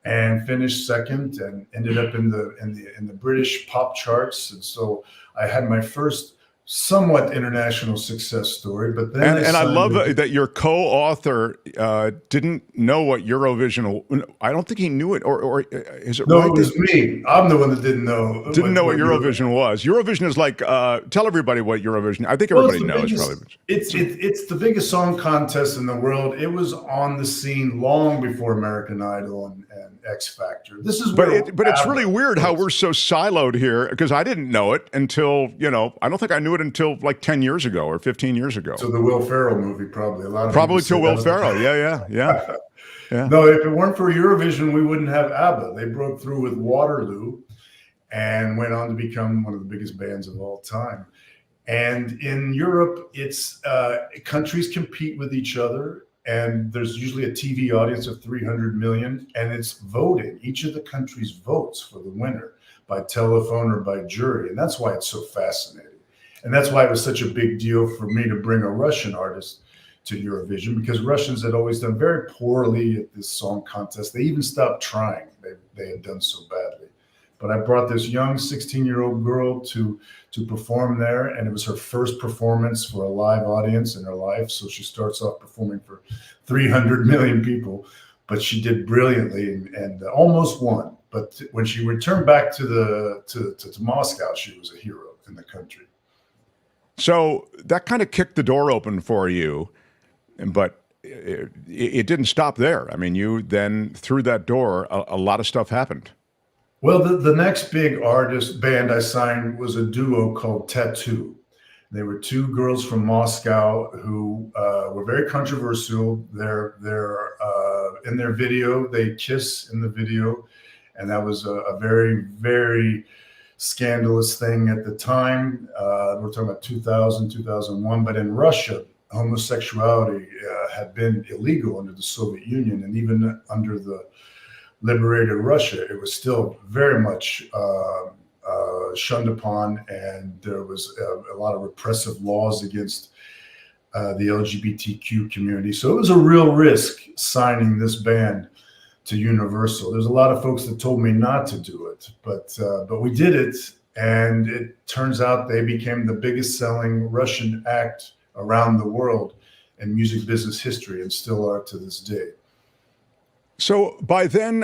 and finished second and ended up in the British pop charts. And so I had my first somewhat international success story. But then I love that your co-author didn't know what Eurovision. I don't think he knew it, or is it? No, right? It was me. I'm the one that didn't know. Didn't know what Eurovision was. Eurovision is like. Tell everybody what Eurovision. I think everybody knows. It's the biggest song contest in the world. It was on the scene long before American Idol and X Factor. This is but it's really weird how we're so siloed here, because I didn't know it until I don't think I knew it until like 10 years ago or 15 years ago. So the Will Ferrell movie, probably a lot of probably till Will Ferrell. Yeah. No, if it weren't for Eurovision, we wouldn't have ABBA. They broke through with Waterloo and went on to become one of the biggest bands of all time. And in Europe, it's countries compete with each other, and there's usually a TV audience of 300 million, and it's voting. Each of the countries votes for the winner by telephone or by jury, and that's why it's so fascinating. And that's why it was such a big deal for me to bring a Russian artist to Eurovision, because Russians had always done very poorly at this song contest. They even stopped trying. They had done so badly. But I brought this young 16-year-old girl to perform there, and it was her first performance for a live audience in her life. So she starts off performing for 300 million people, but she did brilliantly and almost won. But when she returned back to Moscow, she was a hero in the country. So that kind of kicked the door open for you, but it didn't stop there. You then, through that door, a lot of stuff happened. Well, the next big band I signed was a duo called Tattoo. They were two girls from Moscow who were very controversial. They're in their video, they kiss in the video, and that was a very, very scandalous thing at the time. We're talking about 2000, 2001. But in Russia, homosexuality had been illegal under the Soviet Union, and even under the liberated Russia, it was still very much shunned upon, and there was a lot of repressive laws against the LGBTQ community. So it was a real risk signing this band to Universal. There's a lot of folks that told me not to do it, but we did it, and it turns out they became the biggest selling Russian act around the world in music business history, and still are to this day. So by then,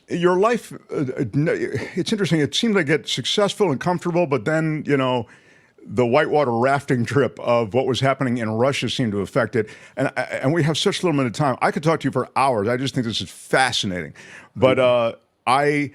your life, it's interesting. It seemed like it's successful and comfortable, but then, the whitewater rafting trip of what was happening in Russia seemed to affect it. And we have such little bit of time. I could talk to you for hours. I just think this is fascinating. But I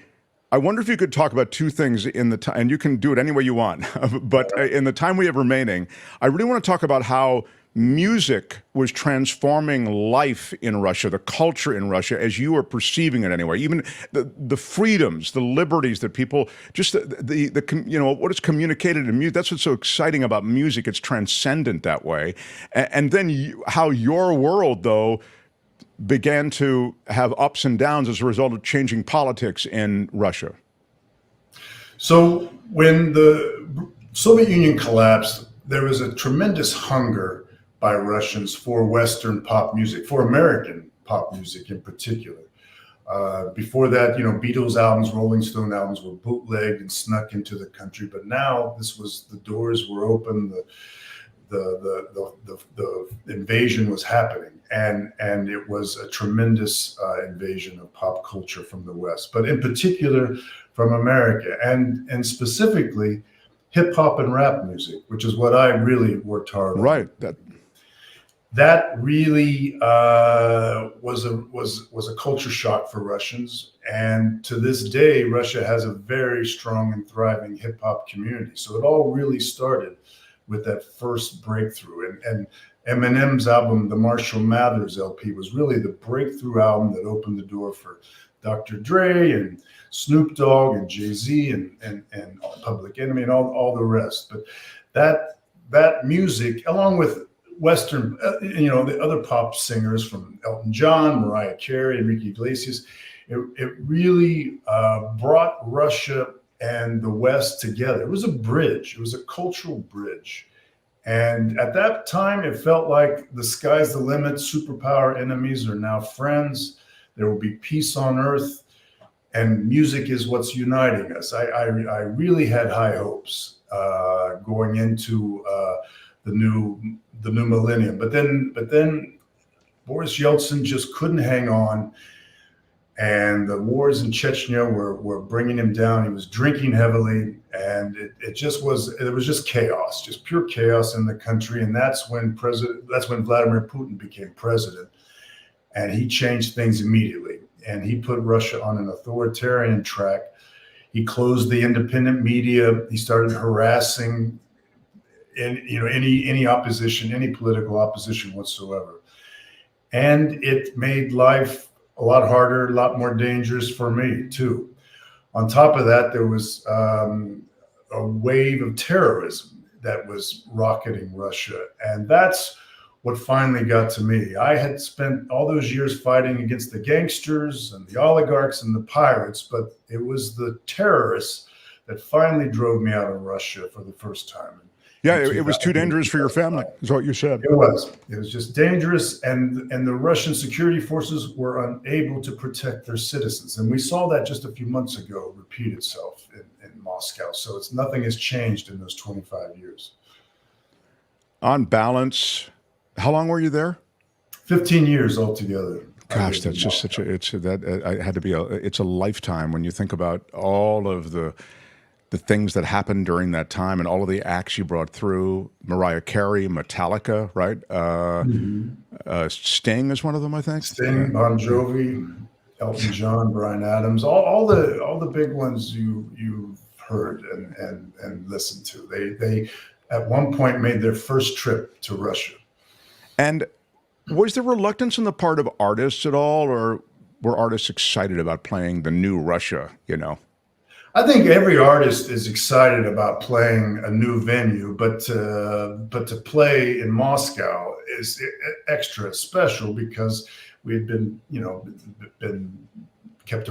wonder if you could talk about two things in the time, and you can do it any way you want. But in the time we have remaining, I really want to talk about how music was transforming life in Russia, the culture in Russia, as you were perceiving it anyway. Even the freedoms, the liberties that people, just the you know, what is communicated in music. That's what's so exciting about music. It's transcendent that way. And then how your world, though, began to have ups and downs as a result of changing politics in Russia. So when the Soviet Union collapsed, there was a tremendous hunger by Russians for Western pop music, for American pop music in particular. Before that, you know, Beatles albums, Rolling Stone albums were bootlegged and snuck into the country. But now the doors were open, the invasion was happening, and it was a tremendous invasion of pop culture from the West, but in particular from America, and specifically hip hop and rap music, which is what I really worked hard on. Right. That really was a culture shock for Russians, and to this day, Russia has a very strong and thriving hip hop community. So it all really started with that first breakthrough, and Eminem's album, the Marshall Mathers LP, was really the breakthrough album that opened the door for Dr. Dre and Snoop Dogg and Jay-Z and Public Enemy and all the rest. But that music, along with Western, you know, the other pop singers from Elton John, Mariah Carey, Enrique Iglesias, it really brought Russia and the West together. It was a bridge. It was a cultural bridge. And at that time, it felt like the sky's the limit. Superpower enemies are now friends. There will be peace on earth. And music is what's uniting us. I really had high hopes going into the new millennium. But then Boris Yeltsin just couldn't hang on. And the wars in Chechnya were bringing him down. He was drinking heavily, and it was just chaos, just pure chaos in the country. And that's when Vladimir Putin became president, and he changed things immediately. And he put Russia on an authoritarian track. He closed the independent media. He started harassing, any opposition, any political opposition whatsoever, and it made life a lot harder, a lot more dangerous for me too. On top of that, there was a wave of terrorism that was rocketing Russia. And that's what finally got to me. I had spent all those years fighting against the gangsters and the oligarchs and the pirates, but it was the terrorists that finally drove me out of Russia for the first time. Yeah, it was too dangerous for your family, is what you said. It was just dangerous, and the Russian security forces were unable to protect their citizens. And we saw that just a few months ago repeat itself in Moscow. So nothing has changed in those 25 years. On balance, how long were you there? 15 years altogether. Gosh, that's just such it's a lifetime when you think about all of the things that happened during that time and all of the acts you brought through. Mariah Carey, Metallica, right? Sting is one of them, I think. Sting, Bon Jovi, Elton John, Bryan Adams, all the big ones you've heard and listened to. They at one point made their first trip to Russia. And was there reluctance on the part of artists at all, or were artists excited about playing the new Russia, I think every artist is excited about playing a new venue, but to play in Moscow is extra special because we had been kept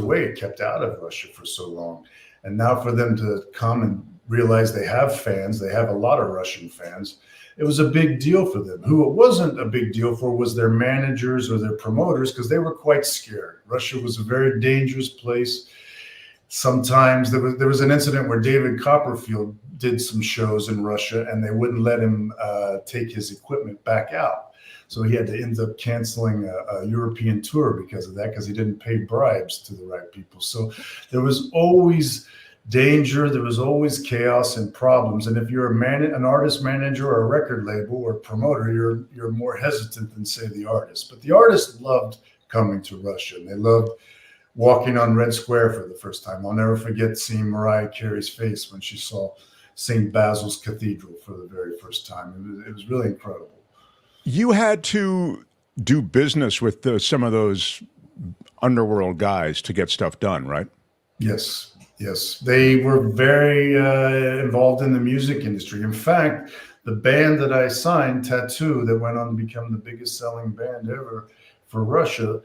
out of Russia for so long. And now for them to come and realize they have fans, they have a lot of Russian fans, it was a big deal for them. Who it wasn't a big deal for was their managers or their promoters, because they were quite scared. Russia was a very dangerous place. Sometimes there was an incident where David Copperfield did some shows in Russia, and they wouldn't let him take his equipment back out. So he had to end up canceling a European tour because of that, because he didn't pay bribes to the right people. So there was always danger. There was always chaos and problems. And if you're an artist manager or a record label or promoter, you're more hesitant than, say, the artist. But the artists loved coming to Russia, and they loved walking on Red Square for the first time. I'll never forget seeing Mariah Carey's face when she saw St. Basil's Cathedral for the very first time. It was really incredible. You had to do business with some of those underworld guys to get stuff done, right? Yes. Yes, they were very involved in the music industry. In fact, the band that I signed, Tattoo, that went on to become the biggest selling band ever for Russia,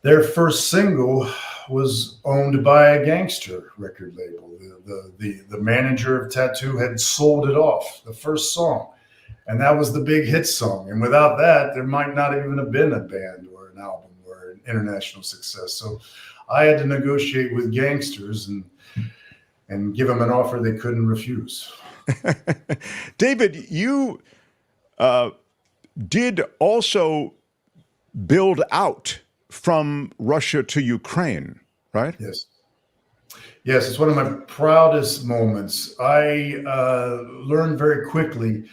their first single was owned by a gangster record label. The manager of Tattoo had sold it off, the first song, and that was the big hit song. And without that, there might not even have been a band or an album or an international success. So I had to negotiate with gangsters and give them an offer they couldn't refuse. David, you did also build out from Russia to Ukraine, right? Yes. Yes, it's one of my proudest moments. I learned very quickly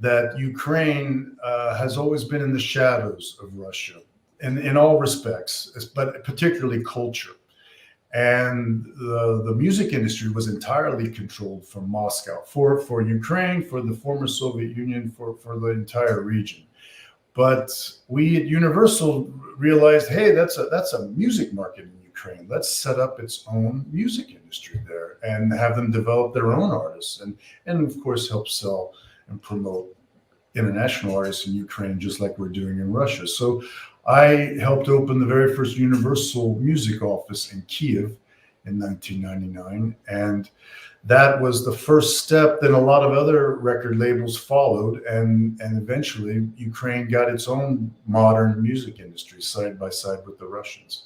that Ukraine has always been in the shadows of Russia in all respects, but particularly culture. And the music industry was entirely controlled from Moscow for Ukraine, for the former Soviet Union, for the entire region. But we at Universal realized, hey, that's a music market in Ukraine. Let's set up its own music industry there and have them develop their own artists and of course help sell and promote international artists in Ukraine, just like we're doing in Russia. So I helped open the very first Universal music office in Kiev in 1999. And that was the first step. Then a lot of other record labels followed. And eventually Ukraine got its own modern music industry side by side with the Russians.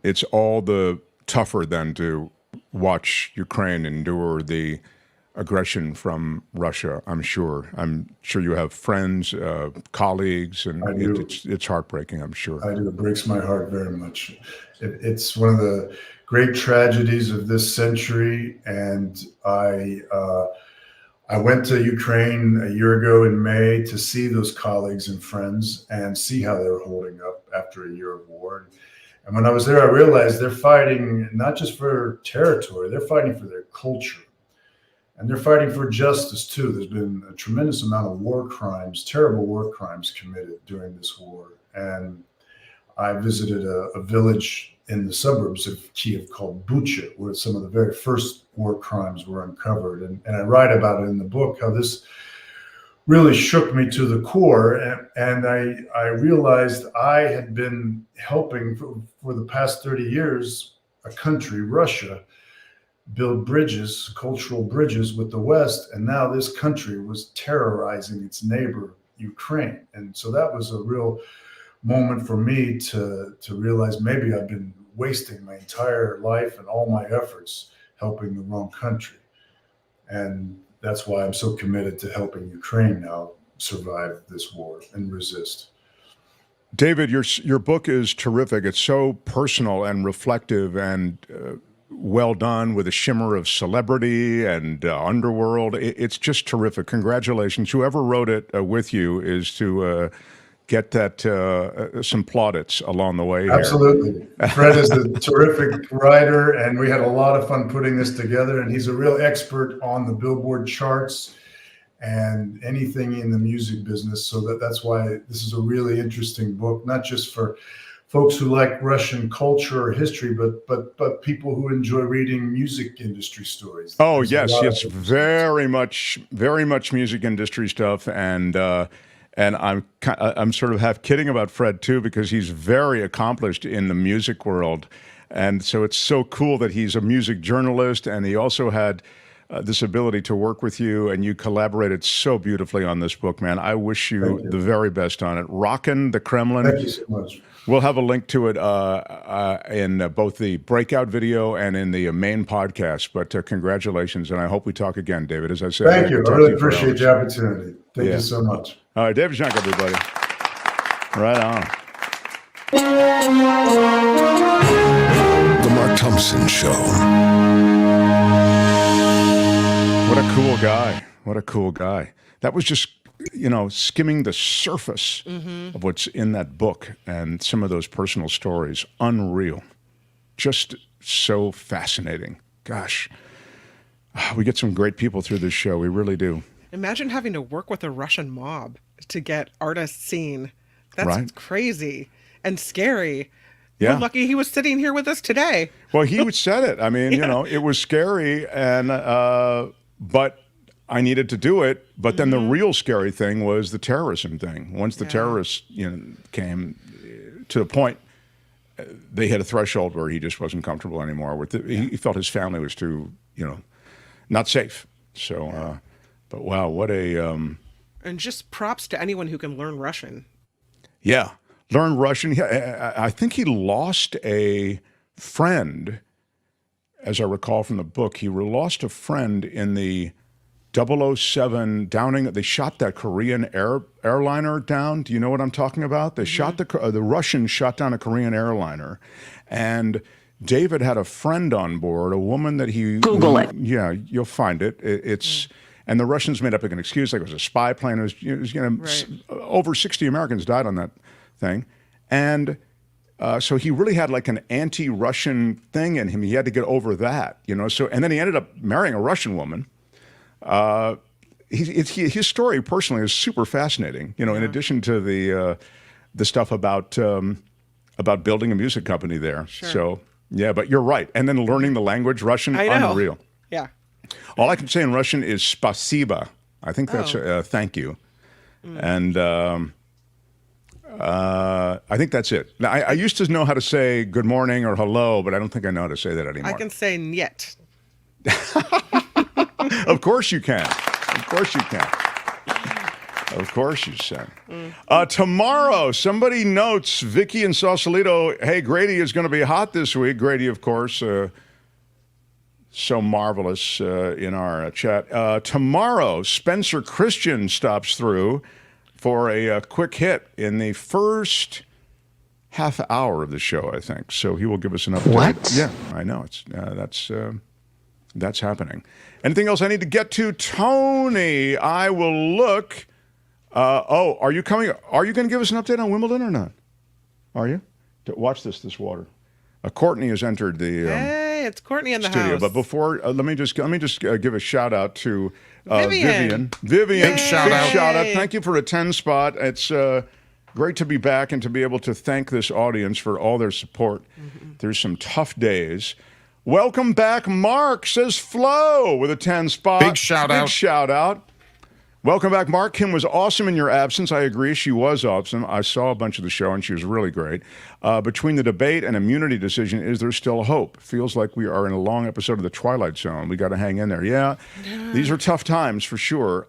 It's all the tougher then to watch Ukraine endure the aggression from Russia, I'm sure. I'm sure you have friends, colleagues, and it's heartbreaking, I'm sure. I do. It breaks my heart very much. It's one of the great tragedies of this century. And I went to Ukraine a year ago in May to see those colleagues and friends and see how they were holding up after a year of war. And when I was there, I realized they're fighting not just for territory, they're fighting for their culture. And they're fighting for justice, too. There's been a tremendous amount of war crimes, terrible war crimes committed during this war. And I visited a village in the suburbs of Kiev called Bucha, where some of the very first war crimes were uncovered. And I write about it in the book, how this really shook me to the core. And I realized I had been helping for the past 30 years a country, Russia, build bridges, cultural bridges with the West. And now this country was terrorizing its neighbor, Ukraine. And so that was a real moment for me to realize maybe I've been wasting my entire life and all my efforts helping the wrong country. And that's why I'm so committed to helping Ukraine now survive this war and resist. David, your book is terrific. It's so personal and reflective and well done, with a shimmer of celebrity and underworld. It's just terrific. Congratulations. Whoever wrote it with you is to get that some plaudits along the way. Absolutely. Fred is a terrific writer, and we had a lot of fun putting this together. And he's a real expert on the Billboard charts and anything in the music business. So that's why this is a really interesting book, not just for folks who like Russian culture or history, but people who enjoy reading music industry stories. Oh, yes, very much music industry stuff, and I'm sort of half kidding about Fred too, because he's very accomplished in the music world, and so it's so cool that he's a music journalist, and he also had this ability to work with you, and you collaborated so beautifully on this book, man. I wish you the very best on it. Rocking the Kremlin. Thank you so much. We'll have a link to it in both the breakout video and in the main podcast. But congratulations, and I hope we talk again, David. As I said, thank you. I really appreciate the opportunity. Thank you so much. All right, David Cenk, everybody. Right on. The Mark Thompson Show. cool guy. What a cool guy. That was just, skimming the surface of what's in that book and some of those personal stories. Unreal. Just so fascinating. Gosh. We get some great people through this show. We really do. Imagine having to work with a Russian mob to get artists seen. That's right. Crazy and scary. Yeah. We're lucky he was sitting here with us today. Well, he said it. I mean, it was scary, and but I needed to do it. But then the real scary thing was the terrorism thing. Once the terrorists, came to the point, they hit a threshold where he just wasn't comfortable anymore with it. He felt his family was too, not safe. So, but wow, what a and just props to anyone who can learn Russian. Yeah, learn Russian. I think he lost a friend, as I recall from the book. He lost a friend in the 007 downing. They shot that Korean airliner down. Do you know what I'm talking about? They shot the Russians shot down a Korean airliner, and David had a friend on board, a woman that he Google it. Yeah, you'll find it. It's. And the Russians made up an excuse, like it was a spy plane. Over 60 Americans died on that thing. And so he really had like an anti-Russian thing in him. He had to get over that, So, and then he ended up marrying a Russian woman. His story personally is super fascinating, in addition to the stuff about building a music company there. Sure. So, yeah, but you're right. And then learning the language, Russian, unreal. Yeah. All I can say in Russian is spasiba. I think that's thank you. And I think that's it. Now, I used to know how to say good morning or hello, but I don't think I know how to say that anymore. I can say niet. Of course you can. Of course you can. Of course you can. Tomorrow, somebody notes, Vicky and Sausalito, hey, Grady is going to be hot this week. Grady, of course, so marvelous in our chat. Tomorrow, Spencer Christian stops through for a quick hit in the first half hour of the show, I think. So he will give us an update. What? Yeah, I know. It's that's happening. Anything else I need to get to? Tony, I will look. Are you coming? Are you going to give us an update on Wimbledon or not? Are you? Watch this water. Courtney has entered the hey, it's Courtney in the studio. house. But before, let me just give a shout out to Vivian. Vivian, Big shout out. Thank you for a 10 spot. It's great to be back and to be able to thank this audience for all their support. There's some tough days. Welcome back, Mark, says Flo with a 10 spot. Big shout out. Welcome back, Mark. Kim was awesome in your absence. I agree. She was awesome. I saw a bunch of the show, and she was really great. Between the debate and immunity decision, is there still hope? Feels like we are in a long episode of The Twilight Zone. We got to hang in there. Yeah, these are tough times for sure.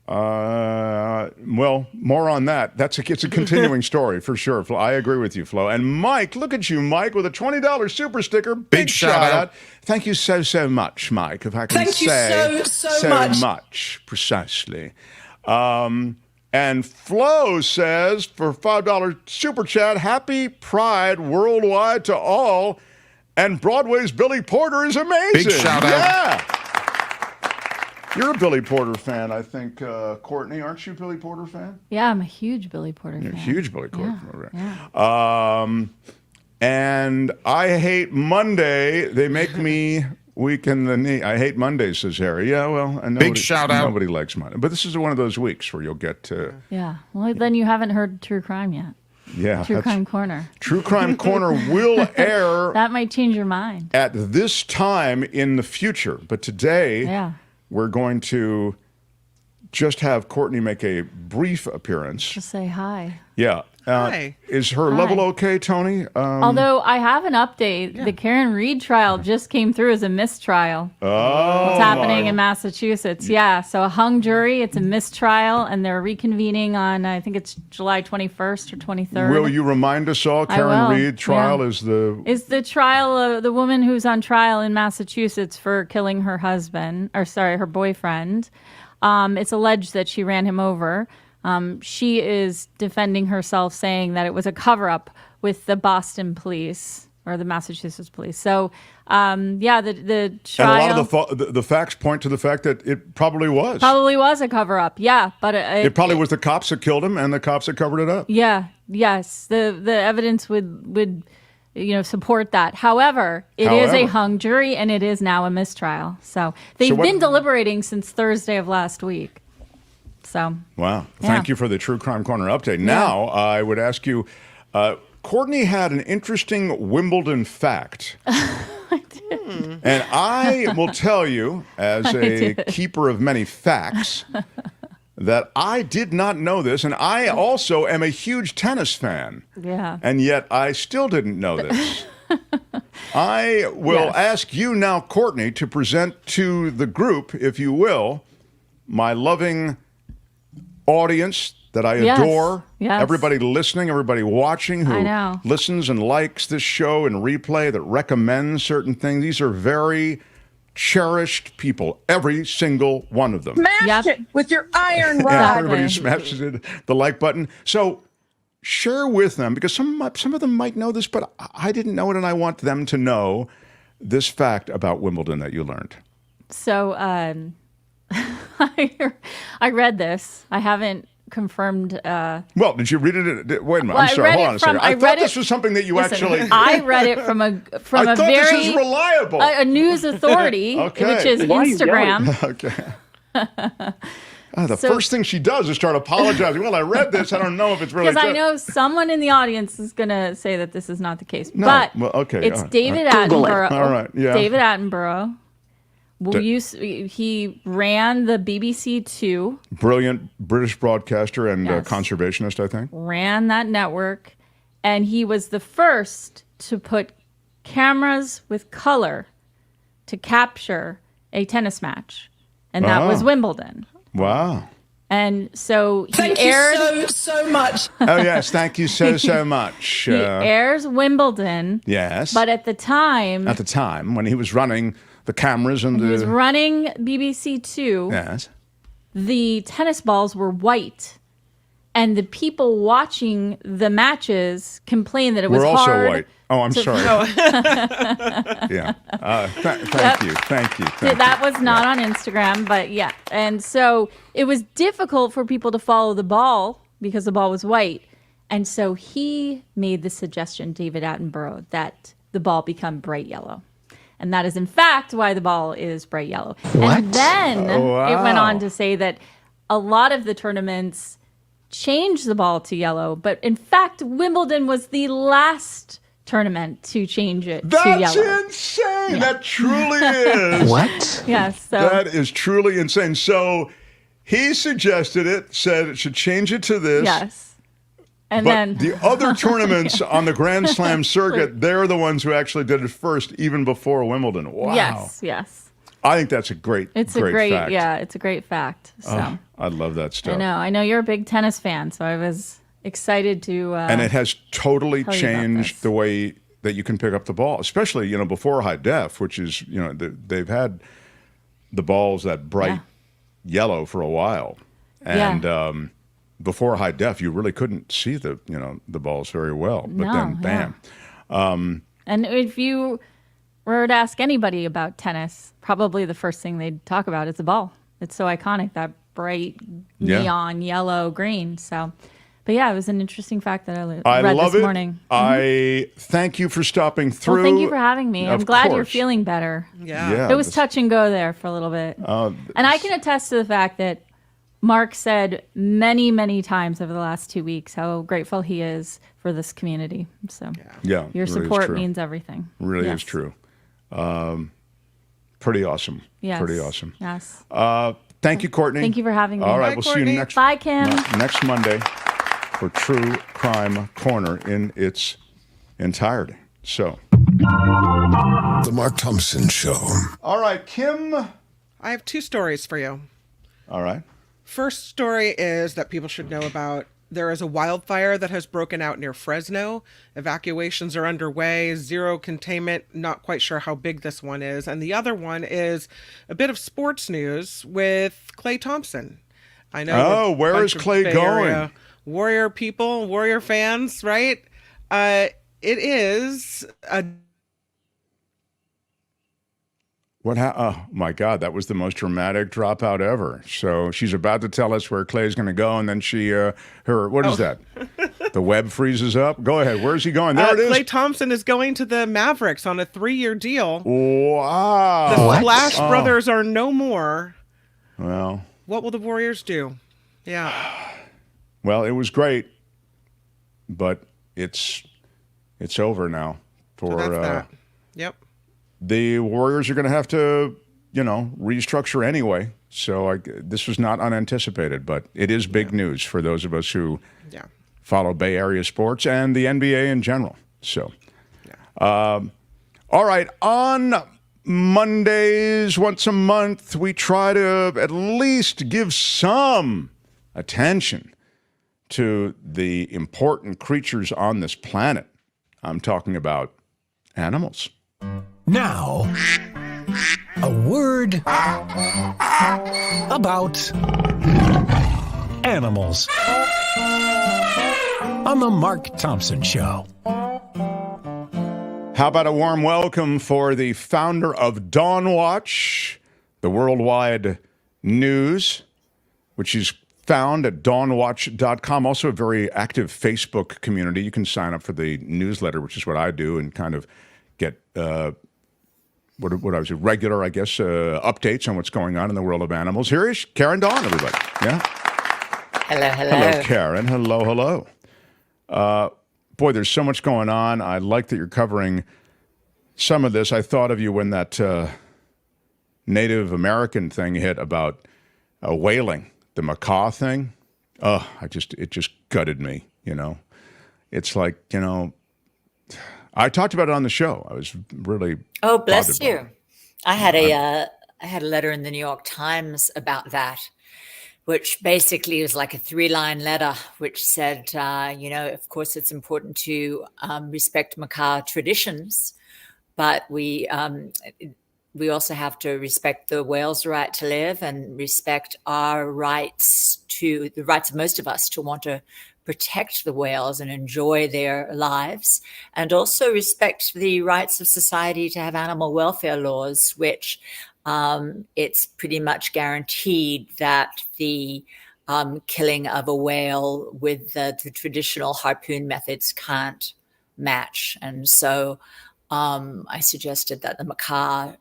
Well, more on that. It's a continuing story for sure. Flo, I agree with you, Flo. And Mike, look at you, Mike, with a $20 super sticker. Big shout out. Thank you so much, Mike. If I can say so much. Precisely. And Flo says for $5 super chat, happy Pride worldwide to all. And Broadway's Billy Porter is amazing. Big shout out. Yeah. You're a Billy Porter fan, I think, Courtney. Aren't you a Billy Porter fan? Yeah, I'm a huge Billy Porter fan. You're a huge Billy Porter fan. Yeah. And I hate Monday. They make me weak in the knee. I hate Mondays, says Harry. Yeah, well, big shout out. Nobody likes Monday. But this is one of those weeks where you'll get to... Yeah. Well, then you haven't heard True Crime yet. Yeah. True Crime Corner. True Crime Corner will air... That might change your mind. ...at this time in the future. But today, we're going to just have Courtney make a brief appearance. Just say hi. Yeah. Hi. Is her level okay, Tony? Although I have an update. The Karen Reed trial just came through as a mistrial. Oh, what's happening in Massachusetts? Yeah, so a hung jury. It's a mistrial, and they're reconvening on I think it's July 21st or 23rd. Will you remind us all? Karen Reed trial is the trial of the woman who's on trial in Massachusetts for killing her her boyfriend. It's alleged that she ran him over. She is defending herself, saying that it was a cover-up with the Boston police. or the Massachusetts police. So, the trial. And a lot of the facts point to the fact that it probably was. Probably was a cover up. Yeah. But it probably was the cops that killed him and the cops that covered it up. Yeah. Yes. The evidence would support that. However, it is a hung jury and it is now a mistrial. So they've been deliberating since Thursday of last week. So. Wow. Thank you for the True Crime Corner update. Yeah. Now, I would ask you, Courtney had an interesting Wimbledon fact. I did. And I will tell you, as a keeper of many facts, that I did not know this. And I also am a huge tennis fan. Yeah. And yet I still didn't know this. I will ask you now, Courtney, to present to the group, if you will, my loving audience that I adore. Yes. Everybody listening, everybody watching who listens and likes this show and replay, that recommends certain things. These are very cherished people, every single one of them. Smash it with your iron rod. Yeah, everybody smashes the like button. So share with them, because some of them might know this, but I didn't know it, and I want them to know this fact about Wimbledon that you learned. So I read this. I haven't confirmed. Well, did you read it? Wait a minute. I'm sorry. Hold on a second. I thought this was something that you actually. I read it from a I thought very this is reliable. a news authority, which is Instagram. The first thing she does is start apologizing. Well, I read this. I don't know if it's really because I know someone in the audience is going to say that this is not the case. No. But okay. It's David Attenborough. All right. Yeah. David Attenborough. He ran the BBC Two. Brilliant British broadcaster and conservationist, I think. Ran that network. And he was the first to put cameras with color to capture a tennis match. And that was Wimbledon. Wow. And so he aired. Thank you so much. Oh, yes. Thank you so much. He airs Wimbledon. Yes. But at the time, when he was running the cameras and he was running BBC Two. Yes. The tennis balls were white, and the people watching the matches complained that it was We're also hard. white. Oh, I'm sorry. Yeah. Thank you. Thank you. That was not on Instagram, but yeah. And so it was difficult for people to follow the ball because the ball was white. And so he made the suggestion, David Attenborough, that the ball become bright yellow. And that is, in fact, why the ball is bright yellow. What? And then it went on to say that a lot of the tournaments changed the ball to yellow. But in fact, Wimbledon was the last tournament to change it to yellow. That's insane. Yeah. That truly is. What? Yes. So that is truly insane. So he suggested it, said it should change it to this. Yes. And but then the other tournaments on the Grand Slam circuit, they're the ones who actually did it first, even before Wimbledon. Wow. Yes. I think that's a great fact. It's a great fact. So I love that stuff. I know you're a big tennis fan, so I was excited to and it has totally changed the way that you can pick up the ball, especially, before high def, which is, they've had the balls that bright yellow for a while. And before high def, you really couldn't see the balls very well. But then, bam. And if you were to ask anybody about tennis, probably the first thing they'd talk about is the ball. It's so iconic, that bright neon yellow green. So, but yeah, it was an interesting fact that I read this morning. I thank you for stopping through. Well, thank you for having me. I'm glad you're feeling better. Yeah. It was touch and go there for a little bit. And I can attest to the fact that Mark said many, many times over the last 2 weeks how grateful he is for this community. So your really support means everything. Really is true. Pretty awesome. Yes. Pretty awesome. Yes. Thank you, Courtney. Thank you for having me. All right, Bye, we'll Courtney. see you next. Bye, Kim. Next Monday for True Crime Corner in its entirety. So, The Mark Thompson Show. All right, Kim. I have two stories for you. All right. First story is that people should know about. There is a wildfire that has broken out near Fresno. Evacuations are underway, zero containment, not quite sure how big this one is. And the other one is a bit of sports news with Klay Thompson. I know. Oh, where is Klay going? Warrior people, Warrior fans, right? It is a Oh my God, that was the most dramatic dropout ever. So she's about to tell us where Clay's going to go, and then what is that? The web freezes up. Go ahead. Where's he going? There it is. Klay Thompson is going to the Mavericks on a 3-year deal. Wow. The Splash Brothers are no more. Well, what will the Warriors do? Yeah. Well, it was great, but it's over now for so that's that. Yep. The Warriors are going to have to, restructure anyway. So this was not unanticipated, but it is big news for those of us who follow Bay Area sports and the NBA in general. So, all right. On Mondays, once a month, we try to at least give some attention to the important creatures on this planet. I'm talking about animals. Now, a word about animals on the Mark Thompson Show. How about a warm welcome for the founder of DwanWatch, the worldwide news, which is found at DwanWatch.com. Also a very active Facebook community. You can sign up for the newsletter, which is what I do, and kind of get regular, I guess, updates on what's going on in the world of animals. Here is Karen Dawn, everybody. Yeah. Hello. Hello, Karen. Hello. Boy, there's so much going on. I like that you're covering some of this. I thought of you when that Native American thing hit about whaling, the macaw thing. Oh, it just gutted me, It's like, I talked about it on the show. I was really bless you. I had a letter in the New York Times about that, which basically was like a 3-line letter, which said, of course, it's important to respect macaw traditions, but we also have to respect the whale's right to live and respect our rights the rights of most of us to want to protect the whales and enjoy their lives, and also respect the rights of society to have animal welfare laws, which it's pretty much guaranteed that the killing of a whale with the traditional harpoon methods can't match. And so I suggested that the macaw,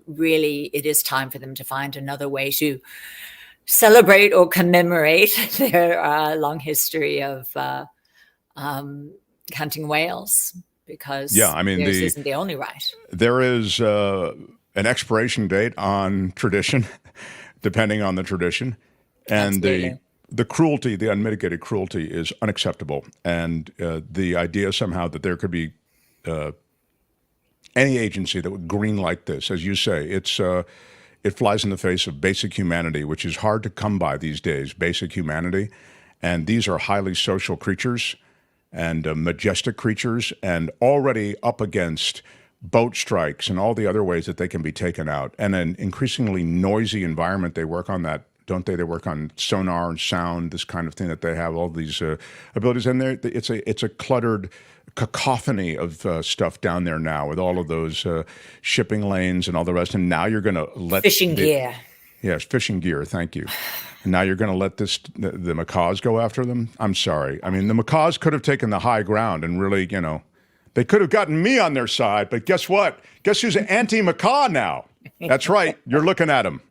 really, it is time for them to find another way to celebrate or commemorate their long history of hunting whales, because theirs isn't the only right. There is an expiration date on tradition, depending on the tradition, and the cruelty, the unmitigated cruelty, is unacceptable. And the idea somehow that there could be any agency that would greenlight this, as you say, it flies in the face of basic humanity, which is hard to come by these days, basic humanity. And these are highly social creatures and majestic creatures, and already up against boat strikes and all the other ways that they can be taken out. And an increasingly noisy environment. They work on that, don't they? They work on sonar and sound, this kind of thing, that they have all these abilities. And it's a cluttered cacophony of stuff down there now, with all of those shipping lanes and all the rest. And now you're going to let gear. Yes, fishing gear. Thank you. And now you're going to let the macaws go after them. I'm sorry. I mean, the macaws could have taken the high ground and really, they could have gotten me on their side. But guess what? Guess who's an anti-macaw now? That's right. You're looking at him.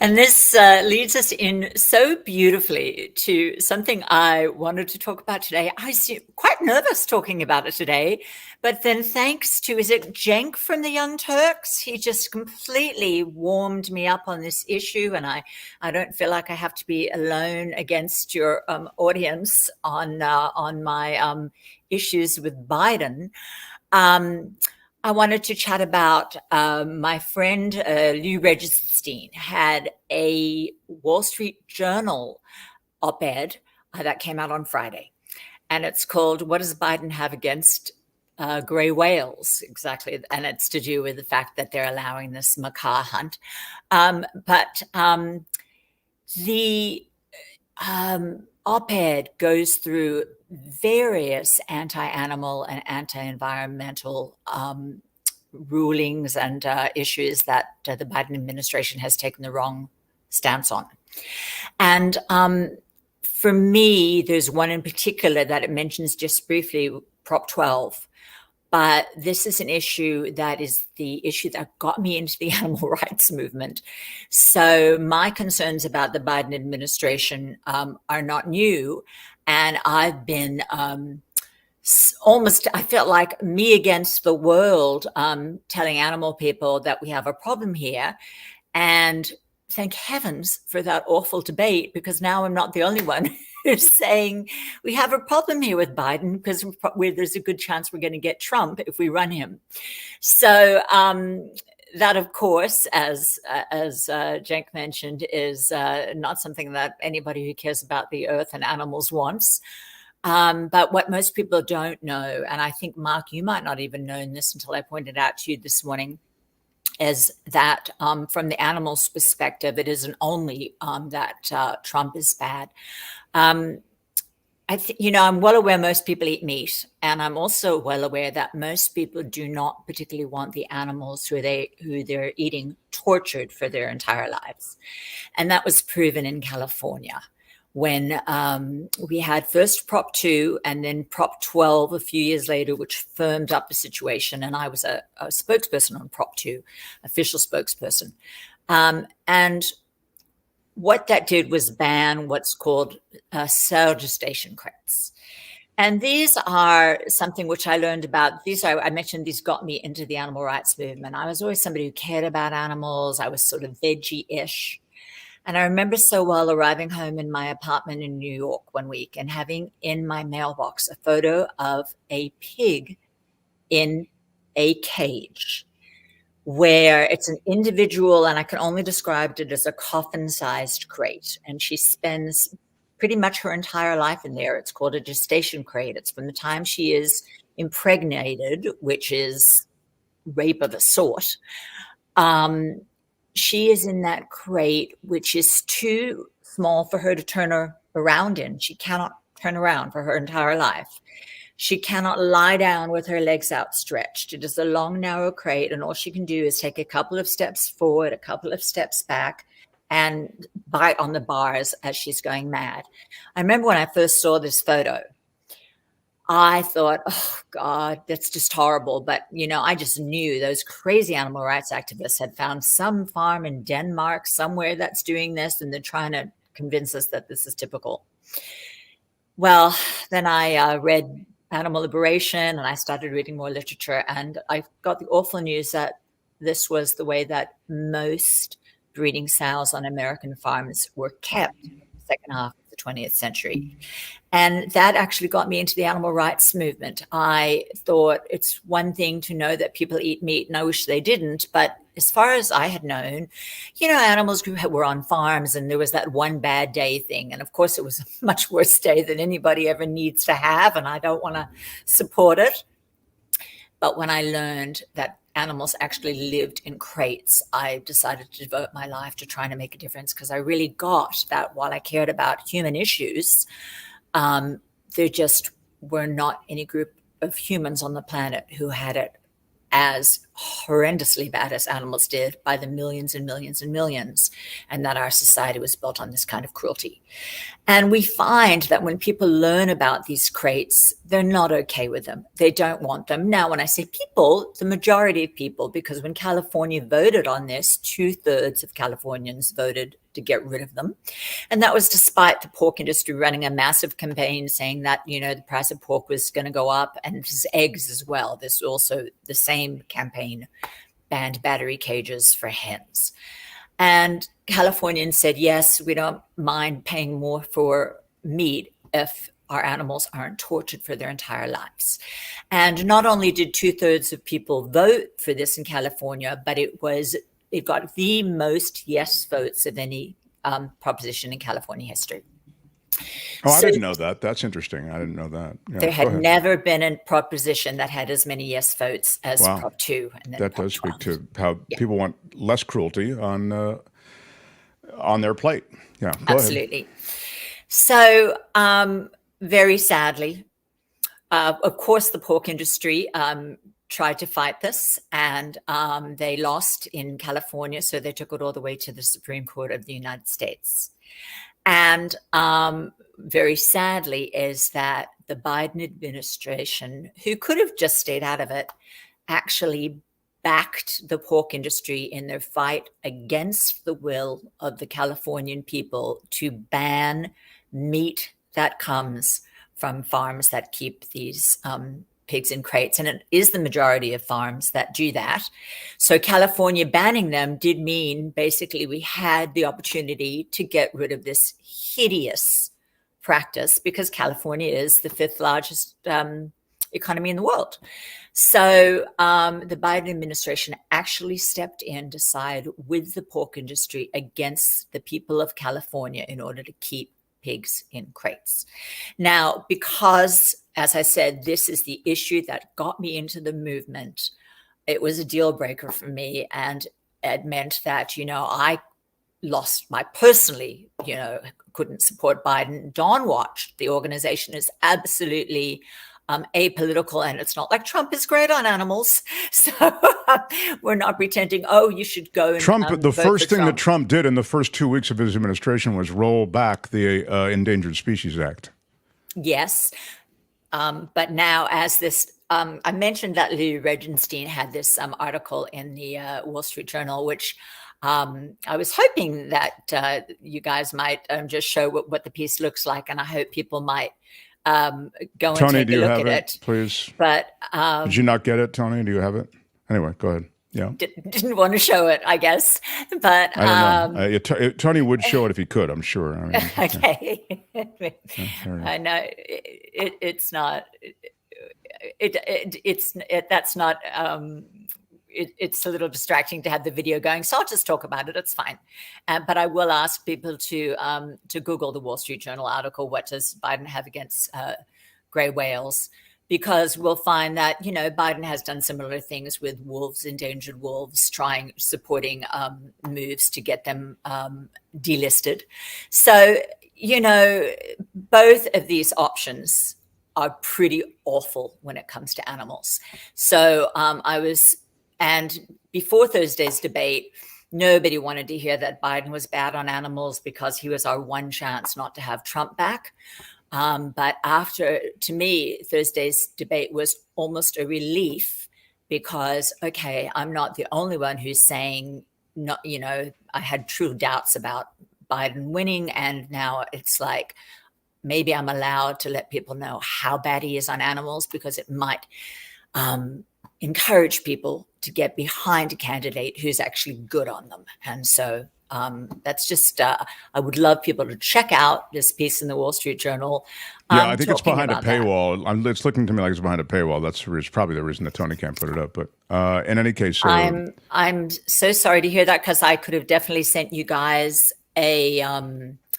And this leads us in so beautifully to something I wanted to talk about today. I was quite nervous talking about it today, but then thanks to, is it Cenk from the Young Turks? He just completely warmed me up on this issue, and I don't feel like I have to be alone against your audience on my issues with Biden. I wanted to chat about my friend Lou Regenstein had a Wall Street Journal op-ed that came out on Friday. And it's called, "What Does Biden Have Against Gray Whales?" Exactly. And it's to do with the fact that they're allowing this macaw hunt. op-ed goes through various anti-animal and anti-environmental rulings and issues that the Biden administration has taken the wrong stance on. And for me, there's one in particular that it mentions just briefly, Prop 12. But this is an issue that is the issue that got me into the animal rights movement. So my concerns about the Biden administration are not new. And I've been almost, I felt like me against the world, telling animal people that we have a problem here. And thank heavens for that awful debate, because now I'm not the only one who's saying we have a problem here with Biden, because there's a good chance we're going to get Trump if we run him. So that, of course, as Cenk mentioned, is not something that anybody who cares about the earth and animals wants. But what most people don't know, and I think, Mark, you might not even know this until I pointed out to you this morning, is that from the animals' perspective, it isn't only that Trump is bad. I'm well aware most people eat meat, and I'm also well aware that most people do not particularly want the animals who they're eating tortured for their entire lives. And that was proven in California when we had first Prop 2 and then Prop 12 a few years later, which firmed up the situation. And I was a spokesperson on Prop 2, official spokesperson. And what that did was ban what's called cell gestation crates. And these are something which I learned about. I mentioned these got me into the animal rights movement. I was always somebody who cared about animals. I was sort of veggie-ish. And I remember so well arriving home in my apartment in New York one week and having in my mailbox a photo of a pig in a cage, where it's an individual, and I can only describe it as a coffin-sized crate. And she spends pretty much her entire life in there. It's called a gestation crate. It's from the time she is impregnated, which is rape of a sort. She is in that crate, which is too small for her to turn her around in. She cannot turn around for her entire life. She cannot lie down with her legs outstretched. It is a long, narrow crate, and all she can do is take a couple of steps forward, a couple of steps back, and bite on the bars as she's going mad. I remember when I first saw this photo, I thought, oh, God, that's just horrible. But, I just knew those crazy animal rights activists had found some farm in Denmark somewhere that's doing this, and they're trying to convince us that this is typical. Well, then I read Animal Liberation, and I started reading more literature, and I got the awful news that this was the way that most breeding sows on American farms were kept in the second half of the 20th century. And that actually got me into the animal rights movement. I thought it's one thing to know that people eat meat, and I wish they didn't. But as far as I had known, animals were on farms, and there was that one bad day thing. And of course, it was a much worse day than anybody ever needs to have, and I don't want to support it. But when I learned that animals actually lived in crates, I decided to devote my life to trying to make a difference, because I really got that while I cared about human issues, there just were not any group of humans on the planet who had it as horrendously bad as animals did by the millions and millions and millions, and that our society was built on this kind of cruelty. And we find that when people learn about these crates, they're not okay with them. They don't want them. Now, when I say people, the majority of people, because when California voted on this, 2/3 of Californians voted to get rid of them. And that was despite the pork industry running a massive campaign saying that, the price of pork was going to go up, and eggs as well. There's also the same campaign banned battery cages for hens. And Californians said, yes, we don't mind paying more for meat if our animals aren't tortured for their entire lives. And not only did 2/3 of people vote for this in California, but it got the most yes votes of any proposition in California history. Oh, I didn't know that. That's interesting. I didn't know that. Yeah, there had never been a proposition that had as many yes votes as Prop 2. And then that Prop does 12. speak to how people want less cruelty on their plate. Yeah, go absolutely. ahead. So, very sadly, of course, the pork industry tried to fight this, and they lost in California, so they took it all the way to the Supreme Court of the United States. And very sadly is that the Biden administration, who could have just stayed out of it, actually backed the pork industry in their fight against the will of the Californian people to ban meat that comes from farms that keep these pigs in crates. And it is the majority of farms that do that. So California banning them did mean basically we had the opportunity to get rid of this hideous practice, because California is the 5th largest economy in the world. So the Biden administration actually stepped in to side with the pork industry against the people of California in order to keep pigs in crates. Now, because, as I said, this is the issue that got me into the movement, it was a deal breaker for me. And it meant that, I lost my personally, couldn't support Biden. DwanWatch, the organization, is absolutely apolitical, and it's not like Trump is great on animals. So we're not pretending, you should go and Trump. The first thing Trump. that Trump did in the first 2 weeks of his administration was roll back the Endangered Species Act. Yes. But now, as this, I mentioned that Lou Regenstein had this article in the Wall Street Journal, which I was hoping that you guys might just show what the piece looks like, and I hope people might go and Tony, take do a you look have at it, please? But did you not get it, Tony? Do you have it? Anyway, go ahead. Yeah. Didn't want to show it, I guess. But I don't know. Tony would show it if he could, I'm sure. I mean, okay. Yeah, I know it's not. That's not. It's a little distracting to have the video going, so I'll just talk about it. It's fine. But I will ask people to Google the Wall Street Journal article, "What does Biden have against gray whales?" Because we'll find that, Biden has done similar things with wolves, endangered wolves, supporting moves to get them delisted. So, both of these options are pretty awful when it comes to animals. So and before Thursday's debate, nobody wanted to hear that Biden was bad on animals because he was our one chance not to have Trump back. But to me, Thursday's debate was almost a relief because, okay, I'm not the only one who's saying, I had true doubts about Biden winning. And now it's like, maybe I'm allowed to let people know how bad he is on animals, because it might encourage people to get behind a candidate who's actually good on them. And so that's just, I would love people to check out this piece in the Wall Street Journal. Yeah, I think it's behind a paywall. It's looking to me like it's behind a paywall. That's probably the reason that Tony can't put it up. But in any case, I'm so sorry to hear that, because I could have definitely sent you guys a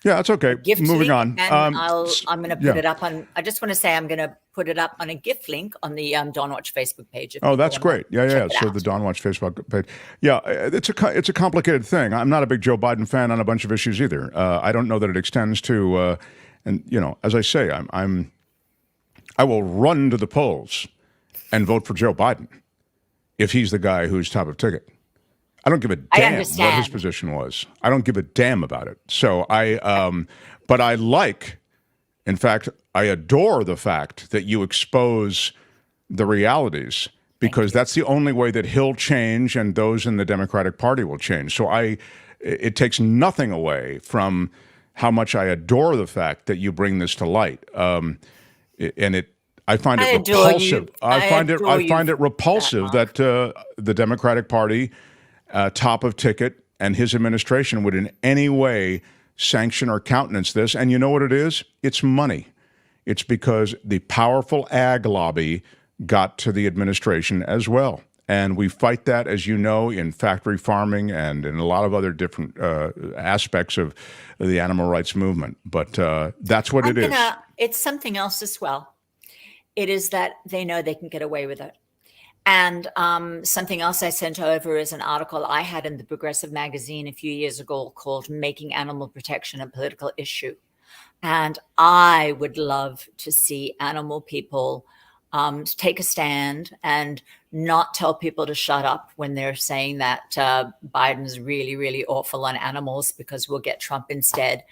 yeah, that's okay. gift Moving link, on. and I'm going to put it up on. I just want to say I'm going to put it up on a gift link on the DwanWatch Facebook page. Oh, that's great. Yeah. So the DwanWatch Facebook page. Yeah, it's a complicated thing. I'm not a big Joe Biden fan on a bunch of issues either. I don't know that it extends to, and as I say, I will run to the polls and vote for Joe Biden if he's the guy who's top of ticket. I don't give a damn what his position was. I don't give a damn about it. So but I in fact, I adore the fact that you expose the realities, because that's the only way that he'll change and those in the Democratic Party will change. So it takes nothing away from how much I adore the fact that you bring this to light. I find it repulsive. I find it repulsive that the Democratic Party, top of ticket, and his administration would in any way sanction or countenance this. And you know what it is? It's money. It's because the powerful ag lobby got to the administration as well. And we fight that, as you know, in factory farming and in a lot of other different aspects of the animal rights movement. But that's what it is. It's something else as well. It is that they know they can get away with it. And something else I sent over is an article I had in the Progressive magazine a few years ago called "Making Animal Protection a Political Issue." And I would love to see animal people take a stand and not tell people to shut up when they're saying that Biden's really, really awful on animals because we'll get Trump instead.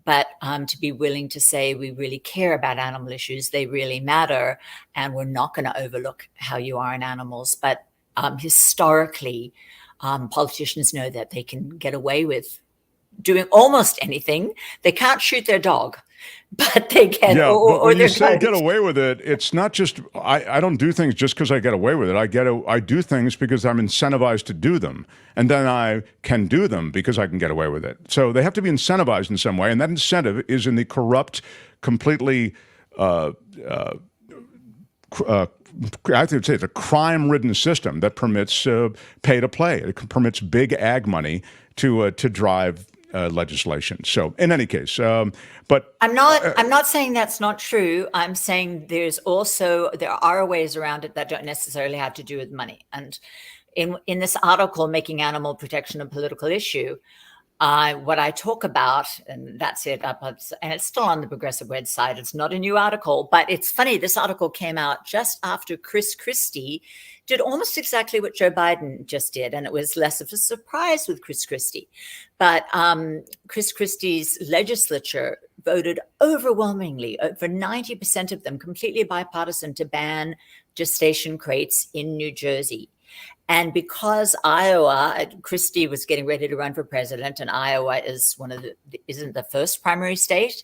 But to be willing to say we really care about animal issues, they really matter, and we're not going to overlook how you are in animals. But historically, politicians know that they can get away with doing almost anything. They can't shoot their dog, but they can. Yeah, but when you say goat. get away with it, it's not just I don't do things just because I get away with it. I do things because I'm incentivized to do them, and then I can do them because I can get away with it. So they have to be incentivized in some way, and that incentive is in the corrupt, completely. I have to say it's a crime-ridden system that permits pay to play. It permits big ag money to drive legislation. So, in any case, but I'm not saying that's not true. I'm saying there are ways around it that don't necessarily have to do with money. And in this article, Making Animal Protection a Political Issue, what I talk about, and that's it, and it's still on the Progressive website. It's not a new article, but it's funny. This article came out just after Chris Christie did almost exactly what Joe Biden just did, and it was less of a surprise with Chris Christie. But Chris Christie's legislature voted overwhelmingly, over 90% of them, completely bipartisan, to ban gestation crates in New Jersey. And because Iowa, Christie was getting ready to run for president, and Iowa is isn't the first primary state.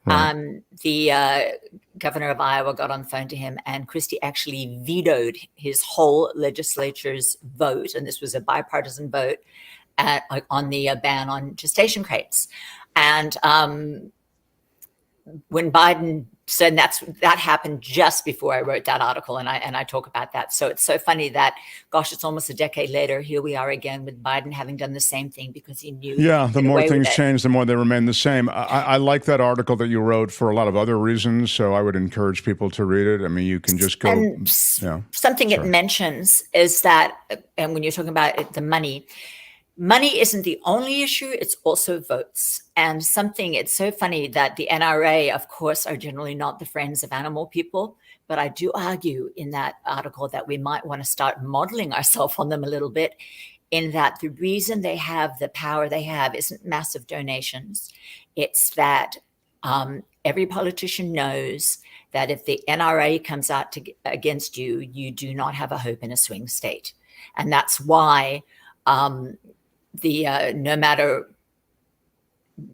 Right. The governor of Iowa got on the phone to him, and Christie actually vetoed his whole legislature's vote, and this was a bipartisan vote on the ban on gestation crates. And when Biden said that happened just before I wrote that article, and I talk about that. So it's so funny that, gosh, it's almost a decade later. Here we are again with Biden having done the same thing because he knew. Yeah, the more things change, the more they remain the same. I like that article that you wrote for a lot of other reasons. So I would encourage people to read it. I mean, you can just go. And something it mentions is that, and when you're talking about the money isn't the only issue, it's also votes. And it's so funny that the NRA, of course, are generally not the friends of animal people, but I do argue in that article that we might want to start modeling ourselves on them a little bit, in that the reason they have the power they have isn't massive donations. It's that every politician knows that if the NRA comes out against you, you do not have a hope in a swing state. And that's why no matter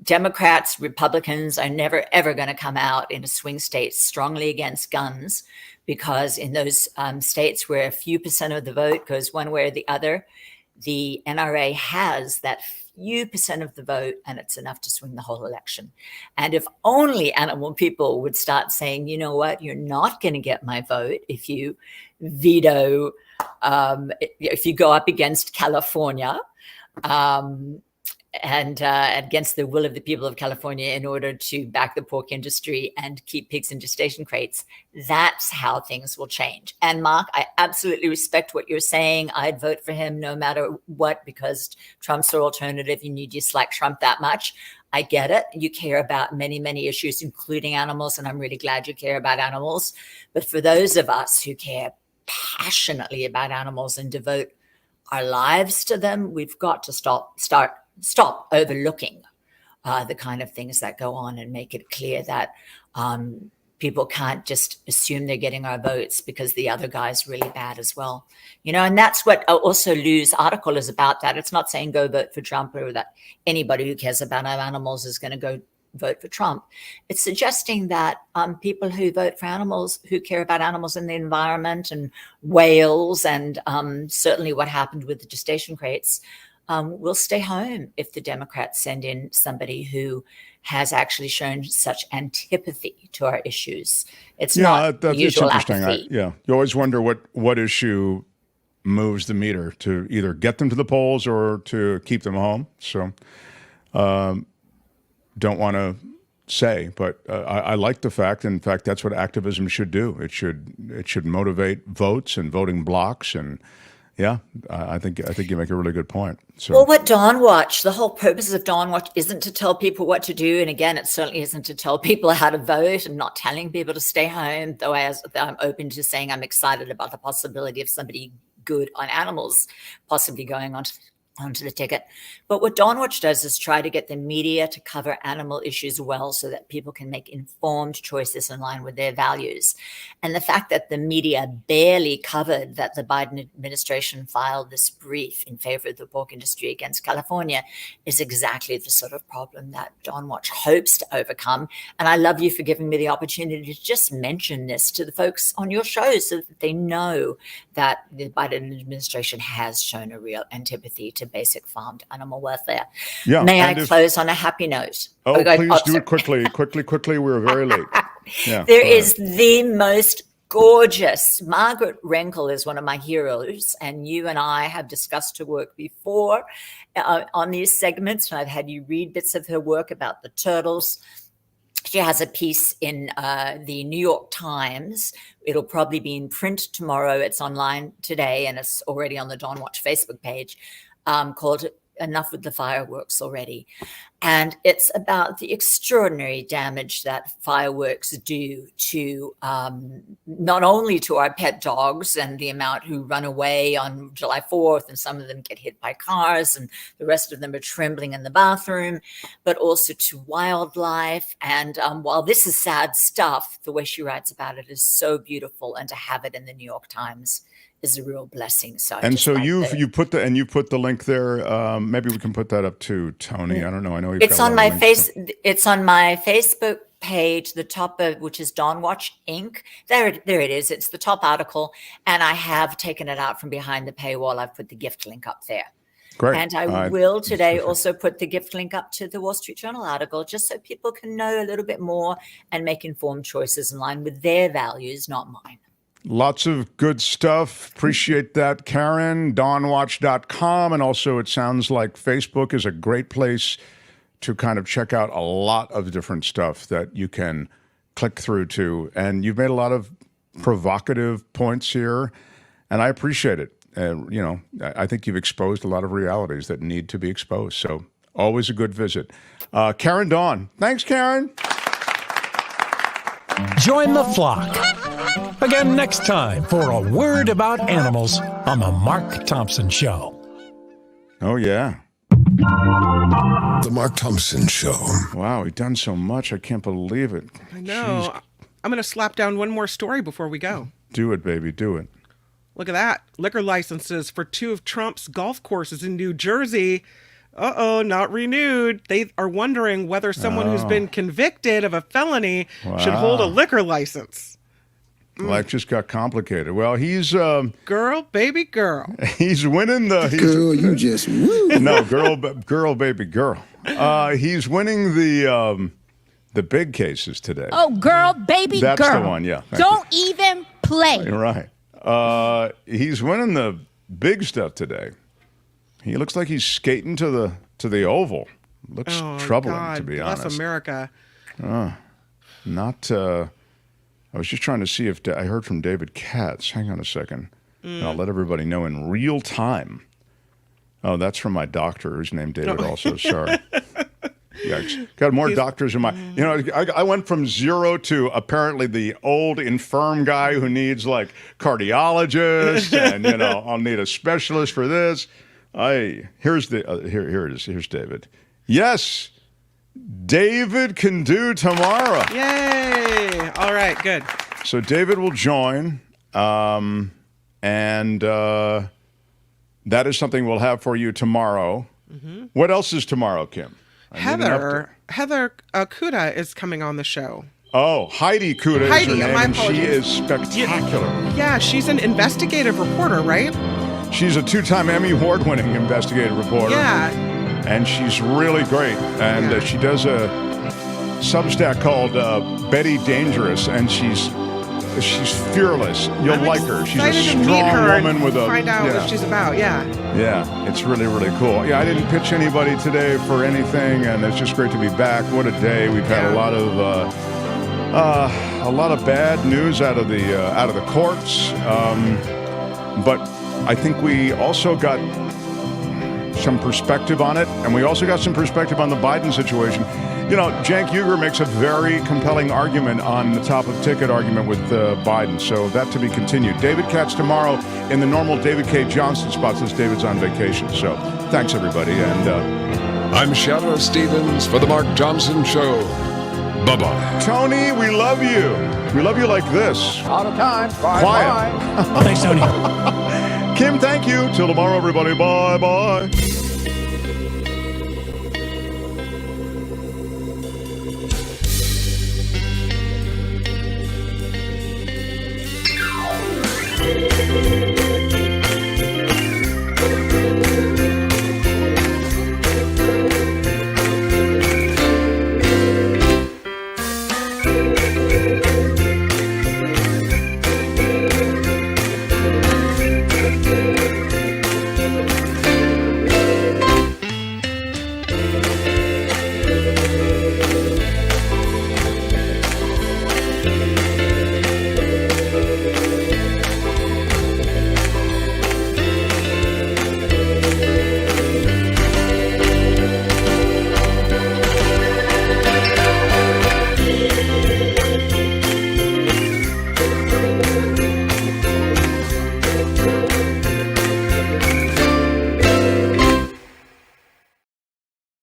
Democrats, Republicans are never, ever going to come out in a swing state strongly against guns, because in those states where a few percent of the vote goes one way or the other, the NRA has that few percent of the vote, and it's enough to swing the whole election. And if only animal people would start saying, you know what, you're not going to get my vote if you veto, if you go up against California, and against the will of the people of California in order to back the pork industry and keep pigs in gestation crates. That's how things will change. And Mark, I absolutely respect what you're saying. I'd vote for him no matter what, because Trump's our alternative. You dislike Trump that much. I get it. You care about many, many issues, including animals, and I'm really glad you care about animals. But for those of us who care passionately about animals and devote our lives to them, we've got to stop overlooking the kind of things that go on and make it clear that people can't just assume they're getting our votes because the other guy's really bad as well. And that's what also Lou's article is about, that it's not saying go vote for Trump, or that anybody who cares about our animals is going to go vote for Trump. It's suggesting that people who vote for animals, who care about animals and the environment and whales, and certainly what happened with the gestation crates, will stay home if the Democrats send in somebody who has actually shown such antipathy to our issues. It's not the usual apathy. You always wonder what issue moves the meter to either get them to the polls or to keep them home. So don't want to say, but I like the fact. In fact, that's what activism should do. It should motivate votes and voting blocks, and Yeah, I think you make a really good point. So, Well, what DwanWatch, the whole purpose of DwanWatch isn't to tell people what to do. And again, it certainly isn't to tell people how to vote and not telling people to stay home, though I'm open to saying I'm excited about the possibility of somebody good on animals possibly going onto the ticket. But what DwanWatch does is try to get the media to cover animal issues well so that people can make informed choices in line with their values. And the fact that the media barely covered that the Biden administration filed this brief in favor of the pork industry against California is exactly the sort of problem that DwanWatch hopes to overcome. And I love you for giving me the opportunity to just mention this to the folks on your show so that they know that the Biden administration has shown a real antipathy to basic farmed animal welfare. Yeah, May I close on a happy note? Oh, please do it quickly. We're very late. Yeah, there is the most gorgeous. Margaret Renkel is one of my heroes, and you and I have discussed her work before on these segments, and I've had you read bits of her work about the turtles. She has a piece in the New York Times. It'll probably be in print tomorrow. It's online today, and it's already on the DwanWatch Facebook page, called Enough with the Fireworks Already. And it's about the extraordinary damage that fireworks do to not only to our pet dogs and the amount who run away on July 4th, and some of them get hit by cars and the rest of them are trembling in the bathroom, but also to wildlife. And while this is sad stuff, the way she writes about it is so beautiful, and to have it in the New York Times is a real blessing. So you put the link there. Maybe we can put that up too, Tony. I don't know. I know it's on my It's on my Facebook page, the top of which is DwanWatch Inc. There it is. It's the top article, and I have taken it out from behind the paywall. I've put the gift link up there. Great. And I will today also put the gift link up to the Wall Street Journal article, just so people can know a little bit more and make informed choices in line with their values, not mine. Lots of good stuff. Appreciate that, Karen. DwanWatch.com. And also, it sounds like Facebook is a great place to kind of check out a lot of different stuff that you can click through to. And you've made a lot of provocative points here, and I appreciate it. I think you've exposed a lot of realities that need to be exposed. So always a good visit. Karen Dawn. Thanks, Karen. Join the flock. Again next time for A Word About Animals on The Mark Thompson Show. Oh, yeah. The Mark Thompson Show. Wow, we've done so much. I can't believe it. I know. Jeez. I'm going to slap down one more story before we go. Do it, baby. Do it. Look at that. Liquor licenses for 2 of Trump's golf courses in New Jersey. Not renewed. They are wondering whether someone who's been convicted of a felony should hold a liquor license. Life just got complicated. Well, he's girl, baby, girl. He's winning the girl. You just no girl, baby, girl. He's winning the big cases today. Oh, girl, baby, That's girl. That's the one. Yeah. Don't even play. You're right. He's winning the big stuff today. He looks like he's skating to the oval. Looks troubling, God, to be bless honest. America. I was just trying to see if I heard from David Katz. Hang on a second. And I'll let everybody know in real time. Oh, that's from my doctor, who's named David also. Sorry. Yikes. Got more doctors in my... I went from 0 to apparently the old infirm guy who needs like cardiologist and, I'll need a specialist for this. Here it is. Here's David. Yes, David can do tomorrow. Yay! All right, good. So David will join, and that is something we'll have for you tomorrow. Mm-hmm. What else is tomorrow, Kim? Heather Kuda is coming on the show. Oh, Heidi Kuda is her name, and she is spectacular. Yeah, she's an investigative reporter, right? She's a 2-time Emmy Award-winning investigative reporter. Yeah. And she's really great. And she does a Substack called Betty Dangerous, and she's fearless. You'll like her. She's a strong woman with a... find out what she's about, yeah. Yeah, it's really, really cool. Yeah, I didn't pitch anybody today for anything, and it's just great to be back. What a day. We've had a lot of bad news out of the courts. But I think we also got some perspective on it, and we also got some perspective on the Biden situation. You know, Cenk Uygur makes a very compelling argument on the top of ticket argument with Biden, so that to be continued. David Katz tomorrow in the normal David K. Johnston spot since David's on vacation. So thanks, everybody, and I'm Shadow Stevens for the Mark Thompson Show. Bye-bye. Tony, we love you. We love you like this. Out of time. Bye. Quiet. Bye. Thanks, Tony. Kim, thank you. Till tomorrow, everybody. Bye-bye.